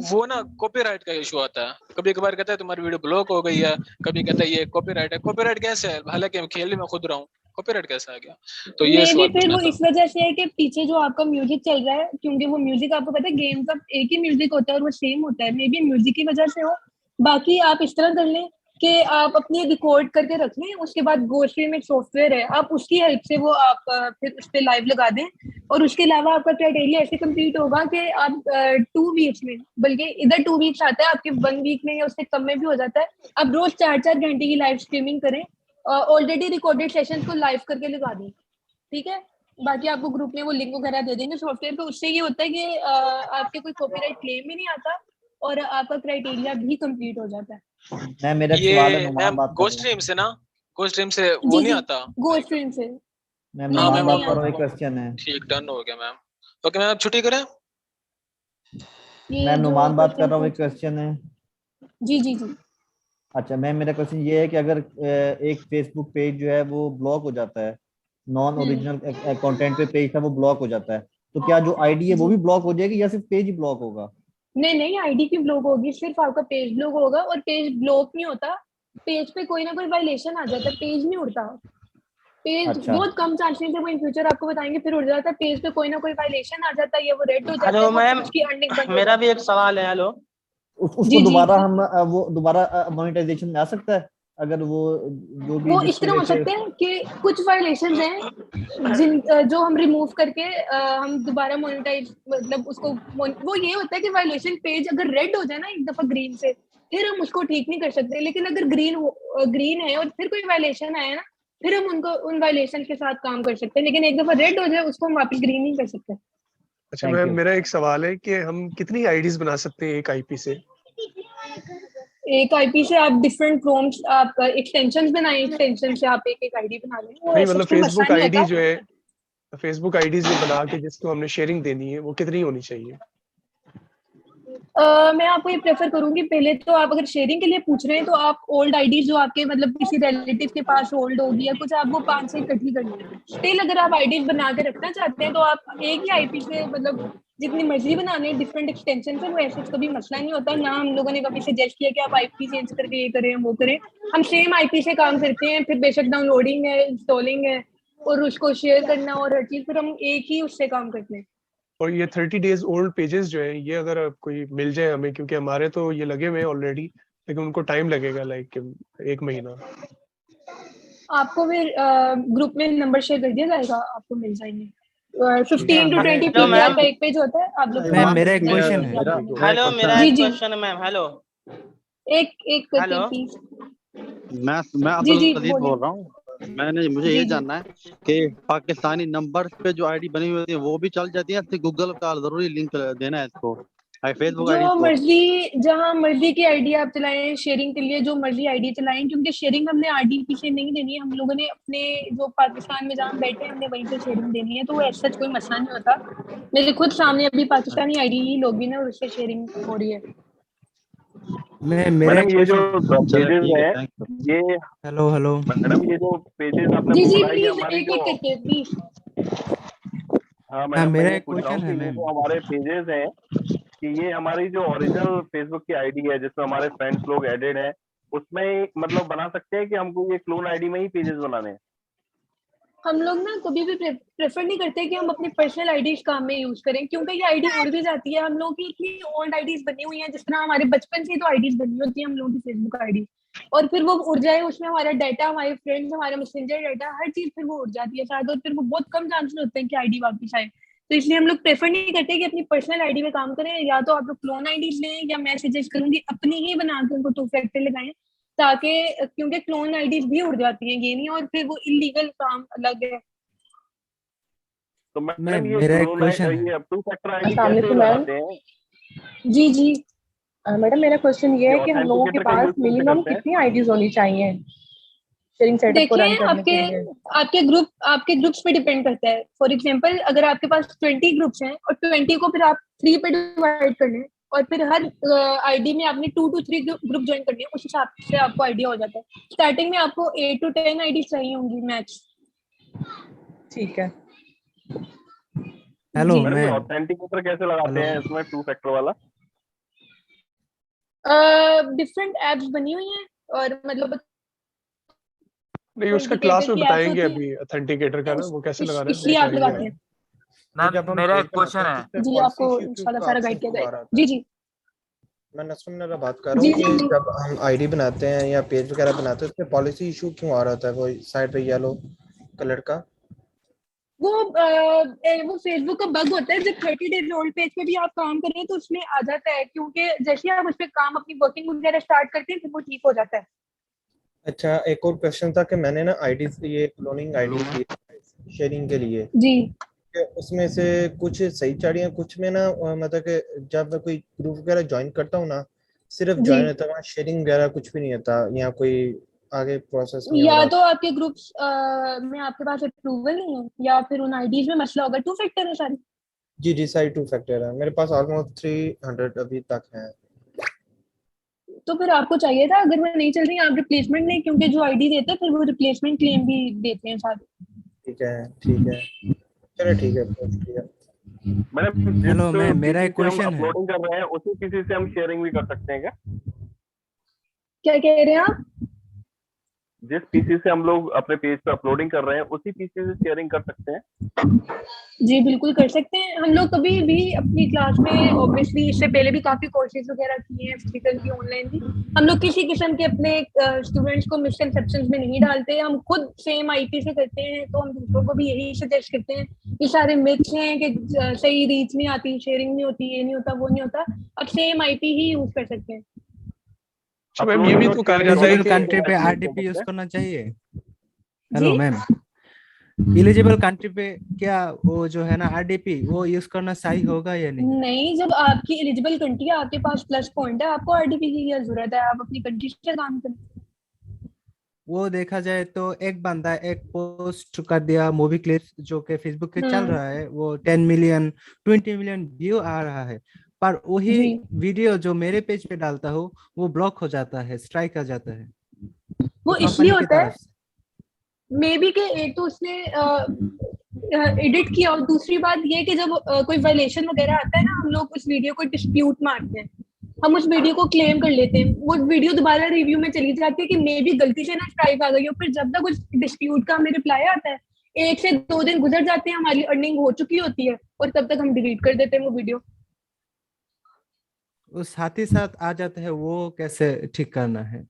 [SPEAKER 5] वो ना कॉपीराइट का इशू आता है, कभी कभार कहता है तुम्हारी वीडियो ब्लॉक हो गई है, कभी कहता है ये कॉपीराइट है। कॉपीराइट कैसे है, हालांकि मैं खेल में खुद रहा हूँ, कॉपीराइट कैसे आ गया? तो ये
[SPEAKER 12] मे भी
[SPEAKER 5] सवाल
[SPEAKER 12] फिर
[SPEAKER 5] पूछना
[SPEAKER 12] वो
[SPEAKER 5] था।
[SPEAKER 12] इस वजह से है कि पीछे जो आपका म्यूजिक चल रहा है, क्योंकि वो म्यूजिक आपको पता है गेम का एक ही म्यूजिक होता है और वो सेम होता है, मे बी म्यूजिक की वजह से हो। बाकी आप इस तरह कर लें कि आप अपनी रिकॉर्ड करके रख लें, उसके बाद गोस्ट्रीम एक सॉफ्टवेयर है, आप उसकी हेल्प से वो आप फिर उस पर लाइव लगा दें। और उसके अलावा आपका क्राइटेरिया ऐसे कंप्लीट होगा कि आप 2 वीक्स में, बल्कि इधर 2 वीक्स आता है, आपके 1 वीक में या उससे कम में भी हो जाता है, आप रोज 4-4 घंटे की लाइव स्ट्रीमिंग करें, ऑलरेडी रिकॉर्डेड सेशंस को लाइव करके लगा दें, ठीक है। बाकी आपको ग्रुप में वो लिंक वगैरह दे देंगे सॉफ्टवेयर पे। उससे ये होता है कि आपके कोई कॉपीराइट क्लेम भी नहीं आता और आपका क्राइटेरिया भी कंप्लीट हो जाता है।
[SPEAKER 8] मैं मेरा एक सवाल है,
[SPEAKER 5] ये
[SPEAKER 8] नुमान
[SPEAKER 5] मैम
[SPEAKER 8] बात कर रहा
[SPEAKER 5] गोस्ट्रीम से ना, गोस्ट्रीम से वो
[SPEAKER 12] जी
[SPEAKER 5] नहीं
[SPEAKER 12] जी
[SPEAKER 5] आता।
[SPEAKER 12] गो स्ट्रीम से
[SPEAKER 8] हूँ। मैं
[SPEAKER 12] नहीं
[SPEAKER 5] हाँ
[SPEAKER 12] नहीं
[SPEAKER 8] नुमान
[SPEAKER 5] मैम
[SPEAKER 8] बात
[SPEAKER 12] नहीं
[SPEAKER 8] कर रहा हूँ,
[SPEAKER 12] आता।
[SPEAKER 8] एक क्वेश्चन है।
[SPEAKER 5] ठीक डन हो गया मैम। ओके मैम, आप छुट्टी करें।
[SPEAKER 8] मैं
[SPEAKER 12] ये जो
[SPEAKER 8] नुमान बात कर
[SPEAKER 12] क्वेश्चन
[SPEAKER 8] रहा हूँ, एक
[SPEAKER 12] पूछ,
[SPEAKER 8] क्वेश्चन है।
[SPEAKER 12] जी जी जी
[SPEAKER 8] अच्छा मैम मेरा क्वेश्चन ये है कि अगर एक फेसबुक पेज जो है वो ब्लॉक हो जाता है, नॉन ओरिजिनल कंटेंट पे पेज था वो ब्लॉक हो जाता है, तो क्या जो आईडी है वो
[SPEAKER 12] जी
[SPEAKER 8] भी ब्लॉक हो जाएगी या सिर्फ पेज ही ब्लॉक होगा?
[SPEAKER 12] नहीं आईडी की ब्लॉक होगी, सिर्फ आपका पेज ब्लॉक होगा। और पेज ब्लॉक नहीं होता, पेज पे कोई ना कोई वायलेशन आ जाता है, पेज नहीं उड़ता। पेज
[SPEAKER 8] अच्छा।
[SPEAKER 12] बहुत कम चांसेस है वो इन फ्यूचर आपको बताएंगे फिर उड़ जाता है। पेज पे कोई ना कोई वायलेशन आ जाता है या वो रेड हो जाता है,
[SPEAKER 16] हेलो
[SPEAKER 12] वो
[SPEAKER 16] मैम,
[SPEAKER 12] उसकी अर्निंग बंद हो
[SPEAKER 16] मेरा
[SPEAKER 12] जाती
[SPEAKER 16] भी एक सवाल है। हेलो,
[SPEAKER 8] उसको
[SPEAKER 12] जी, जी।
[SPEAKER 8] दोबारा हम वो दोबारा मोनेटाइजेशन में आ सकता है अगर वो जो भी
[SPEAKER 12] वो
[SPEAKER 8] जिस
[SPEAKER 12] इस तरह हो
[SPEAKER 8] वजह से
[SPEAKER 12] सकते हैं कि कुछ वायलेशंस हैं जो हम रिमूव करके हम दोबारा मोनेटाइज, मतलब उसको वो ये होता है कि वायलेशन पेज अगर रेड हो जाए ना एक दफा ग्रीन से, फिर हम उसको ठीक नहीं कर सकते। लेकिन अगर ग्रीन है और फिर कोई वायलेशन आया ना, फिर हम उनको उन वायलेशन के साथ काम कर सकते हैं। लेकिन एक दफा रेड हो जाए उसको हम वापस ग्रीन नहीं कर सकते।
[SPEAKER 6] अच्छा मैम, मेरा एक सवाल है कि हम कितनी आईडीज बना सकते हैं एक आईपी से?
[SPEAKER 12] एक आईपी से आप डिफरेंट क्रोम्स, आप एक्सटेंशंस बनाएं, एक्सटेंशन से आप एक आईडी बना लें। वो
[SPEAKER 6] नहीं
[SPEAKER 12] ऐसा
[SPEAKER 6] मतलब
[SPEAKER 12] कोई मसला
[SPEAKER 6] फेसबुक
[SPEAKER 12] नहीं
[SPEAKER 6] आईडी
[SPEAKER 12] होता।
[SPEAKER 6] जो है, फेसबुक आईडी जो बना के जिसको हमने शेयरिंग देनी है वो कितनी होनी चाहिए?
[SPEAKER 12] मैं आपको ये प्रेफर करूंगी, पहले तो आप अगर शेयरिंग के लिए पूछ रहे हैं तो आप ओल्ड आईडी जो आपके मतलब किसी रिलेटिव के पास ओल्ड होगी या कुछ, आप वो 5 से इकट्ठी कर लें। स्टिल अगर आप आईडी बना के रखना चाहते हैं तो आप एक ही आईपी से मतलब जितनी मर्जी बनाने डिफरेंट एक्सटेंशन से, वो ऐसे कभी मसला नहीं होता ना। हम लोगों ने कभी सजेस्ट किया कि आप आईपी चेंज करके ये करें वो करें। हम सेम आईपी से काम करते हैं, फिर बेशक डाउनलोडिंग है, इंस्टॉलिंग है और उसको शेयर करना और हर चीज, फिर हम एक ही उससे काम करते हैं।
[SPEAKER 6] और ये 30 डेज ओल्ड पेजेस जो है, ये अगर कोई मिल जाए हमें, क्योंकि हमारे तो ये लगे हुए हैं ऑलरेडी, लेकिन उनको टाइम लगेगा लाइक 1 महीना।
[SPEAKER 12] आपको फिर ग्रुप में नंबर शेयर कर दिया जाएगा, आपको मिल जाएंगे। 15 to 20
[SPEAKER 16] हेलो
[SPEAKER 12] पेज
[SPEAKER 16] मैम,
[SPEAKER 12] का एक पेज होता है, आप लोग
[SPEAKER 13] मैम मेरा एक क्वेश्चन है।
[SPEAKER 16] हेलो मेरा
[SPEAKER 12] जी
[SPEAKER 16] एक
[SPEAKER 12] जी,
[SPEAKER 16] क्वेश्चन है मैम। हेलो
[SPEAKER 12] एक करके
[SPEAKER 16] हेलो,
[SPEAKER 12] प्लीज।
[SPEAKER 17] मैं
[SPEAKER 12] जी
[SPEAKER 17] अब्दुल
[SPEAKER 12] जी
[SPEAKER 17] अजीज
[SPEAKER 12] बोलिए।
[SPEAKER 17] बोल रहा हूँ। मुझे
[SPEAKER 12] जी
[SPEAKER 17] ये
[SPEAKER 12] जी,
[SPEAKER 17] जानना है कि पाकिस्तानी नंबर पे जो आईडी बनी हुई होती है वो भी चल जाती है, सिर्फ गूगल का जरूरी लिंक देना है इसको, फेसबुक आईडी
[SPEAKER 12] जो
[SPEAKER 17] को?
[SPEAKER 12] मर्जी जहां मर्जी की आईडी आप चलाएं शेयरिंग के लिए, जो मर्जी आईडी चलाएं, क्योंकि शेयरिंग हमने आरडीपी से नहीं देनी है। हम लोगों ने अपने जो पाकिस्तान में जहां बैठे हैं हमने वहीं से शेयरिंग देनी है, तो ऐसा कोई मसला नहीं होता। मेरे खुद सामने अभी पाकिस्तानी आईडी ही लॉगिन है और उससे शेयरिंग हो रही है।
[SPEAKER 13] मेरा एक
[SPEAKER 18] मैडम ये जो
[SPEAKER 13] क्वेश्चन।
[SPEAKER 18] पेजेस
[SPEAKER 17] ठीक है,
[SPEAKER 18] है,
[SPEAKER 17] थैंक यू।
[SPEAKER 18] ये
[SPEAKER 13] हेलो हेलो
[SPEAKER 18] मैडम ये जो पेजेस आपने
[SPEAKER 12] जी जी
[SPEAKER 18] बोला है, ये
[SPEAKER 12] प्लीज,
[SPEAKER 18] हमारी
[SPEAKER 12] एक
[SPEAKER 18] जो,
[SPEAKER 12] एक करके प्लीज।
[SPEAKER 18] हाँ
[SPEAKER 13] हाँ
[SPEAKER 18] मैडम मैं
[SPEAKER 13] मेरा
[SPEAKER 18] ये
[SPEAKER 13] एक
[SPEAKER 18] पूछ रहा हूँ
[SPEAKER 13] क्वेश्चन
[SPEAKER 18] कि
[SPEAKER 13] है
[SPEAKER 18] ये
[SPEAKER 13] मैम।
[SPEAKER 18] जो हमारे पेजेस हैं, कि ये हमारी जो ओरिजिनल फेसबुक की आईडी है जिसमें हमारे फ्रेंड्स लोग एडेड हैं, उसमें मतलब बना सकते हैं कि हमको ये क्लोन आईडी में ही पेजेस बनाने हैं?
[SPEAKER 12] हम लोग ना कभी भी प्रेफर नहीं करते कि हम अपनी पर्सनल आईडीज काम में यूज करें, क्योंकि ये आईडी उड़ भी जाती है। हम लोगों की इतनी ओल्ड आईडीज बनी हुई हैं, जिस तरह हमारे बचपन से ही तो आईडीज बनी होती है हम लोगों की फेसबुक आईडी, और फिर वो उड़ जाए, उसमें हमारा डाटा, हमारे फ्रेंड्स, हमारा मैसेंजर डाटा, हर चीज फिर वो उड़ जाती है साथ, और फिर वो बहुत कम चांसेस होते हैं कि आईडी वापस आए। तो इसलिए हम लोग प्रेफर नहीं करते कि अपनी पर्सनल आईडी में काम करें। या तो आप लोग क्लोन आईडीज लें, या मैं सजेस्ट करूंगी अपनी ही बना के उनको 2 फैक्टर लगाएं, ताकि क्योंकि क्लोन आईडीज भी उड़ जाती हैं ये नहीं, और फिर वो इलीगल काम अलग है।
[SPEAKER 18] तो
[SPEAKER 13] मैम
[SPEAKER 18] मैडम ये
[SPEAKER 13] मेरा एक
[SPEAKER 18] क्लोन
[SPEAKER 13] क्वेश्चन है।
[SPEAKER 18] ये 2 फैक्टर आईडी
[SPEAKER 19] अस्सलाम
[SPEAKER 18] कैसे
[SPEAKER 19] वालेकुम मैम।
[SPEAKER 18] लगाते हैं?
[SPEAKER 12] जी जी,
[SPEAKER 19] मैडम मेरा क्वेश्चन ये
[SPEAKER 18] ये
[SPEAKER 19] है कि हम लोगों के
[SPEAKER 18] ऑथेंटिकेटर का
[SPEAKER 19] पास
[SPEAKER 18] यूज कैसे
[SPEAKER 19] मिनिमम
[SPEAKER 18] करते हैं?
[SPEAKER 19] कितनी आईडीज होनी चाहिए शेयरिंग सेटअप को रन
[SPEAKER 12] देखिए
[SPEAKER 19] करने के लिए?
[SPEAKER 12] आपके ग्रुप्स पे डिपेंड करता है। फॉर एग्जांपल अगर आपके पास 20 ग्रुप्स हैं और 20 को फिर आप 3 पे डिवाइड कर लें, और फिर हर आईडी में आपने 2 to 3 ग्रुप ज्वाइन करने हैं, उस हिसाब से आपको आइडिया हो जाता है। स्टार्टिंग में आपको 8 to 10 आईडी चाहिए होंगी मैक्स।
[SPEAKER 19] ठीक है।
[SPEAKER 13] हेलो
[SPEAKER 18] मैडम ये
[SPEAKER 13] मैम।
[SPEAKER 18] ऑथेंटिकेटर कैसे लगाते हैं इसमें 2 फैक्टर वाला?
[SPEAKER 12] डिफरेंट एप्स बनी हुई हैं, और मतलब
[SPEAKER 6] नहीं उसका क्लास में बताएंगे अभी ऑथेंटिकेटर का ना, वो कैसे लगा रहे हैं
[SPEAKER 12] इसलिए आप लगाते हैं।
[SPEAKER 7] मैम मेरा एक क्वेश्चन है।
[SPEAKER 12] जी आपको इंशाल्लाह सारा गाइड किया जाएगा। जी जी,
[SPEAKER 10] मैं नस्रुम नरा बात कर रहा
[SPEAKER 12] जी,
[SPEAKER 10] हूँ
[SPEAKER 12] जी,
[SPEAKER 10] कि
[SPEAKER 12] जी।
[SPEAKER 10] जब हम आईडी बनाते हैं या पेज वगैरह बनाते हैं उसमें पॉलिसी इशू क्यों आ रहा होता है, वो साइड पे येलो कलर का?
[SPEAKER 12] वो फेसबुक का बग होता है। जब 30 डेज ओल्ड पेज पे भी आप काम करें तो उसमें आ जाता है, क्योंकि जैसे आप उस पर काम अपनी वर्किंग वगैरह स्टार्ट करते हैं फिर वो ठीक हो जाता है।
[SPEAKER 10] अच्छा, एक और क्वेश्चन था कि मैंने ना आईडी ये क्लोनिंग आईडी की शेयरिंग के लिए
[SPEAKER 12] जी,
[SPEAKER 10] कि उसमें से कुछ सही चढ़ी हैं, कुछ में ना मतलब कि जब मैं कोई ग्रुप वगैरह ज्वाइन करता हूँ ना, सिर्फ
[SPEAKER 12] जी।
[SPEAKER 10] ज्वाइन होता है, वहाँ शेयरिंग वगैरह कुछ भी नहीं होता, यहाँ कोई आगे प्रोसेस नहीं हो
[SPEAKER 12] या
[SPEAKER 10] रहा।
[SPEAKER 12] तो आपके ग्रुप्स में आपके पास अप्रूवल नहीं है, या फिर उन आईडीज में मसला होगा। 2 फैक्टर है सारी।
[SPEAKER 10] जी जी, सारी 2 फैक्टर है मेरे पास, ऑलमोस्ट 300 अभी तक है।
[SPEAKER 12] तो फिर आपको चाहिए था, अगर वो नहीं चल रही आप रिप्लेसमेंट नहीं, क्योंकि जो आईडी देते हैं फिर वो रिप्लेसमेंट क्लेम भी देते हैं साथ।
[SPEAKER 10] ठीक है चलो ठीक है, बहुत शुक्रिया।
[SPEAKER 18] मैडम
[SPEAKER 13] हेलो मैम, मेरा एक क्वेश्चन है।
[SPEAKER 18] अपलोडिंग कर रहे हैं उसी पीसी से हम शेयरिंग भी कर सकते हैं क्या?
[SPEAKER 12] क्या कह रहे हैं आप?
[SPEAKER 18] जिस पीसी से हम लोग अपने पेज पे अपलोडिंग कर रहे हैं उसी पीसी से शेयरिंग कर सकते हैं?
[SPEAKER 12] जी बिल्कुल कर सकते हैं। हम लोग कभी भी अपनी क्लास में ऑब्वियसली इससे पहले भी काफी कोर्सेज वगैरह किए हैं फिजिकल की, ऑनलाइन भी। हम लोग किसी किस्म के अपने स्टूडेंट्स को मिसकंसेप्शंस में नहीं डालते। हम खुद सेम आईपी से करते हैं, तो हम दूसरों को भी यही सजेस्ट करते हैं। ये सारे मिथ्स हैं कि सही रीच नहीं आती, शेयरिंग नहीं होती, ये नहीं होता, वो नहीं होता। अब सेम आईपी ही यूज कर सकते हैं।
[SPEAKER 6] मैम ये भी तो कहा जाता है कि
[SPEAKER 13] कंट्री पे आरडीपी यूज करना चाहिए। हेलो
[SPEAKER 12] जी?
[SPEAKER 13] मैम, एलिजिबल कंट्री पे क्या वो जो है ना आरडीपी वो यूज करना सही होगा या नहीं?
[SPEAKER 12] नहीं, जब आपकी एलिजिबल कंट्री है, आपके पास प्लस पॉइंट है, आपको आरडीपी की क्या जरूरत है? आप अपनी कंट्री से काम करें।
[SPEAKER 13] वो देखा जाए तो एक बंदा एक पोस्ट कर दिया मूवी क्लिप्स जो कि फेसबुक पे चल रहा है, वो 10 मिलियन 20 मिलियन व्यू आ रहा है, पर वही
[SPEAKER 12] जी।
[SPEAKER 13] वीडियो जो मेरे पेज पे डालता हूँ वो ब्लॉक हो जाता है, स्ट्राइक आ जाता है।
[SPEAKER 12] वो
[SPEAKER 13] कंपनी
[SPEAKER 12] इसलिए
[SPEAKER 13] की
[SPEAKER 12] होता है
[SPEAKER 13] तरफ से।
[SPEAKER 12] मे बी के एक तो उसने एडिट किया, और दूसरी बात ये कि जब कोई वायलेशन वगैरह आता है ना, हम लोग उस वीडियो को डिस्प्यूट मारते हैं, हम उस वीडियो को क्लेम कर लेते हैं। वो वीडियो दोबारा रिव्यू में चली जाती है कि मे बी गलती से ना स्ट्राइक आ गई हो। फिर जब तक उस डिस्प्यूट का हमें रिप्लाई आता है, 1 से 2 दिन गुजर जाते हैं, हमारी अर्निंग हो चुकी होती है, और तब तक हम डिलीट कर देते हैं वो वीडियो।
[SPEAKER 13] वो साथ ही साथ आ जाता है, वो कैसे ठीक करना है?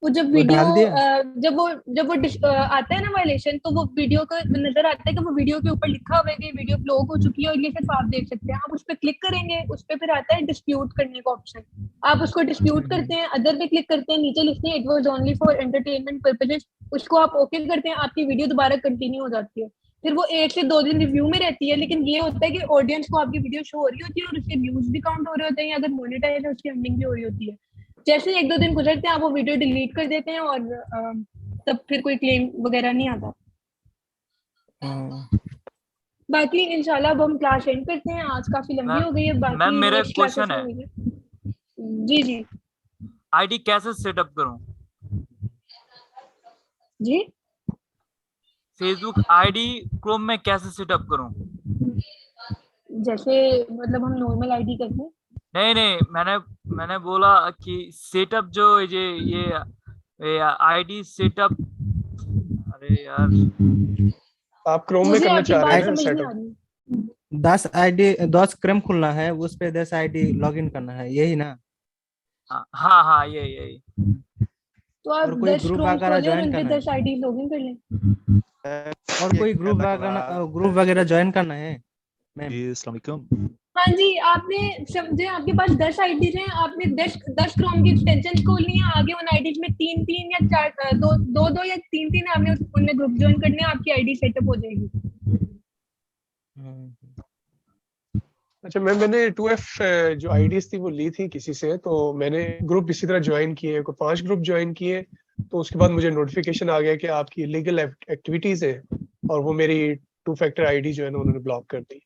[SPEAKER 12] वो जब
[SPEAKER 13] वो
[SPEAKER 12] वीडियो
[SPEAKER 13] डाल दिया?
[SPEAKER 12] जब वो आता है ना वायलेशन, तो वो वीडियो का नजर आता है कि वो वीडियो के ऊपर लिखा हुआ है कि वीडियो ब्लॉक हो चुकी है, और ये सिर्फ आप देख सकते हैं। आप उस पर क्लिक करेंगे, उस पर फिर आता है डिस्प्यूट करने का ऑप्शन। आप उसको डिस्प्यूट करते हैं, अदर पे क्लिक करते हैं, नीचे लिखते हैं it was only for entertainment purposes, उसको आप ओके करते हैं, आपकी वीडियो दोबारा कंटिन्यू हो जाती है। फिर वो 1 से 2 दिन रिव्यू में रहती है, लेकिन ये होता है कि ऑडियंस को आपकी वीडियो शो हो रही होती है, और उसके व्यूज भी काउंट हो रहे होते हैं, या अगर मोनेटाइज है उसकी अर्निंग भी हो रही होती है। जैसे 1-2 दिन गुजरते हैं, आप वो वीडियो डिलीट कर देते हैं, और तब फिर कोई क्लेम वगैरह नहीं आता। बाकी इंशाल्लाह अब हम क्लास एंड करते हैं, आज काफी लंबी हो गई है। बाकी
[SPEAKER 7] मैम मेरा
[SPEAKER 12] नेक्स्ट क्लासेस
[SPEAKER 7] क्वेश्चन
[SPEAKER 12] में
[SPEAKER 7] है,
[SPEAKER 12] मिलेंगे। जी जी
[SPEAKER 7] आईडी कैसे सेटअप करूं?
[SPEAKER 12] जी।
[SPEAKER 7] फेसबुक आईडी क्रोम में कैसे सेटअप करूं?
[SPEAKER 12] जैसे मतलब हम नॉर्मल आईडी करते हैं।
[SPEAKER 7] नहीं, मैंने बोला कि सेटअप जो ये आईडी सेटअप, अरे यार
[SPEAKER 6] आप क्रोम में
[SPEAKER 12] मुझे
[SPEAKER 6] करना
[SPEAKER 12] आपकी
[SPEAKER 6] चाह रहे
[SPEAKER 12] बात
[SPEAKER 6] हैं
[SPEAKER 12] समझ नहीं
[SPEAKER 6] सेटअप?
[SPEAKER 12] आ रही।
[SPEAKER 13] 10 क्रम खुलना है, उस पे 10 आईडी लॉगिन करना है, यही ना?
[SPEAKER 7] हाँ यही।
[SPEAKER 12] तो आप
[SPEAKER 13] और कोई
[SPEAKER 12] 10
[SPEAKER 13] ग्रुप
[SPEAKER 12] क्रोम
[SPEAKER 13] वगैरह
[SPEAKER 12] खोलें और
[SPEAKER 13] ज्वाइन
[SPEAKER 12] उनके
[SPEAKER 13] करना है?
[SPEAKER 12] 10 आईडी लॉगिन कर लें।
[SPEAKER 13] और कोई ग्रुप वगैरह ज्वाइन करना है मैम?
[SPEAKER 15] जी अस्सलाम वालेकुम।
[SPEAKER 12] हाँ जी, आपने समझे, आपके पास 10 आईडीज हैं, आपने 10 क्रोम की एक्सटेंशन खोलनी है। आगे उन आईडीज में 3 या 4 दो या 3 आपने उनमें ग्रुप ज्वाइन करने हैं, आपकी आईडी सेटअप हो जाएगी।
[SPEAKER 6] अच्छा मैंने 2F जो आईडीज थी वो ली थी किसी से, तो मैंने ग्रुप इसी तरह ज्वाइन किए, को 5 ग्रुप ज्वाइन किए, तो उसके बाद मुझे नोटिफिकेशन आ गया कि आपकी इलीगल एक्टिविटीज है, और वो मेरी 2 फैक्टर आईडी जो है ना उन्होंने ब्लॉक कर दी।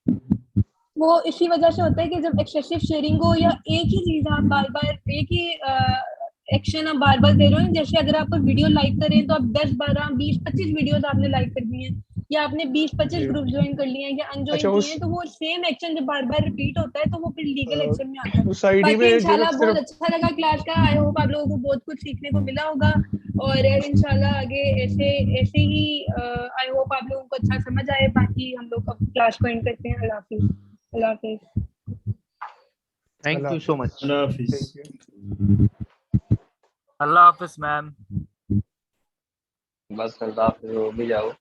[SPEAKER 12] वो इसी वजह से होता है कि जब एक्सेसिव शेयरिंग हो, या एक ही चीज आप बार बार एक ही एक्शन आप बार बार दे रहे हो। जैसे अगर आप वीडियो लाइक करें, तो आप 10, 12, 20, 25 वीडियोस आपने लाइक कर दी हैं, या आपने 20-25 ग्रुप ज्वाइन कर लिए हैं या अनज्वाइन
[SPEAKER 6] अच्छा,
[SPEAKER 12] किए हैं, तो वो सेम एक्शन जब बार बार रिपीट होता है, तो वो फिर लीगल एक्शन में आता है।
[SPEAKER 6] उस आईडी
[SPEAKER 12] बाकी
[SPEAKER 6] में जो
[SPEAKER 12] इंशाल्लाह बहुत
[SPEAKER 6] सिर्फ
[SPEAKER 12] अच्छा लगा क्लास का। आई होप आप लोगों को बहुत कुछ सीखने को मिला होगा, और इंशाल्लाह आगे ऐसे ही आई होप आप लोगों को अच्छा समझ आए। बाकी हम लोग अब क्लास को एंड करते हैं। अल्लाह हाफिज। अल्लाह हाफिज।
[SPEAKER 17] Thank you so much.
[SPEAKER 2] अल्लाह हाफिज।
[SPEAKER 7] अल्लाह हाफिज मैम।
[SPEAKER 9] बस अल्लाह हाफिज, हो भी जाओ।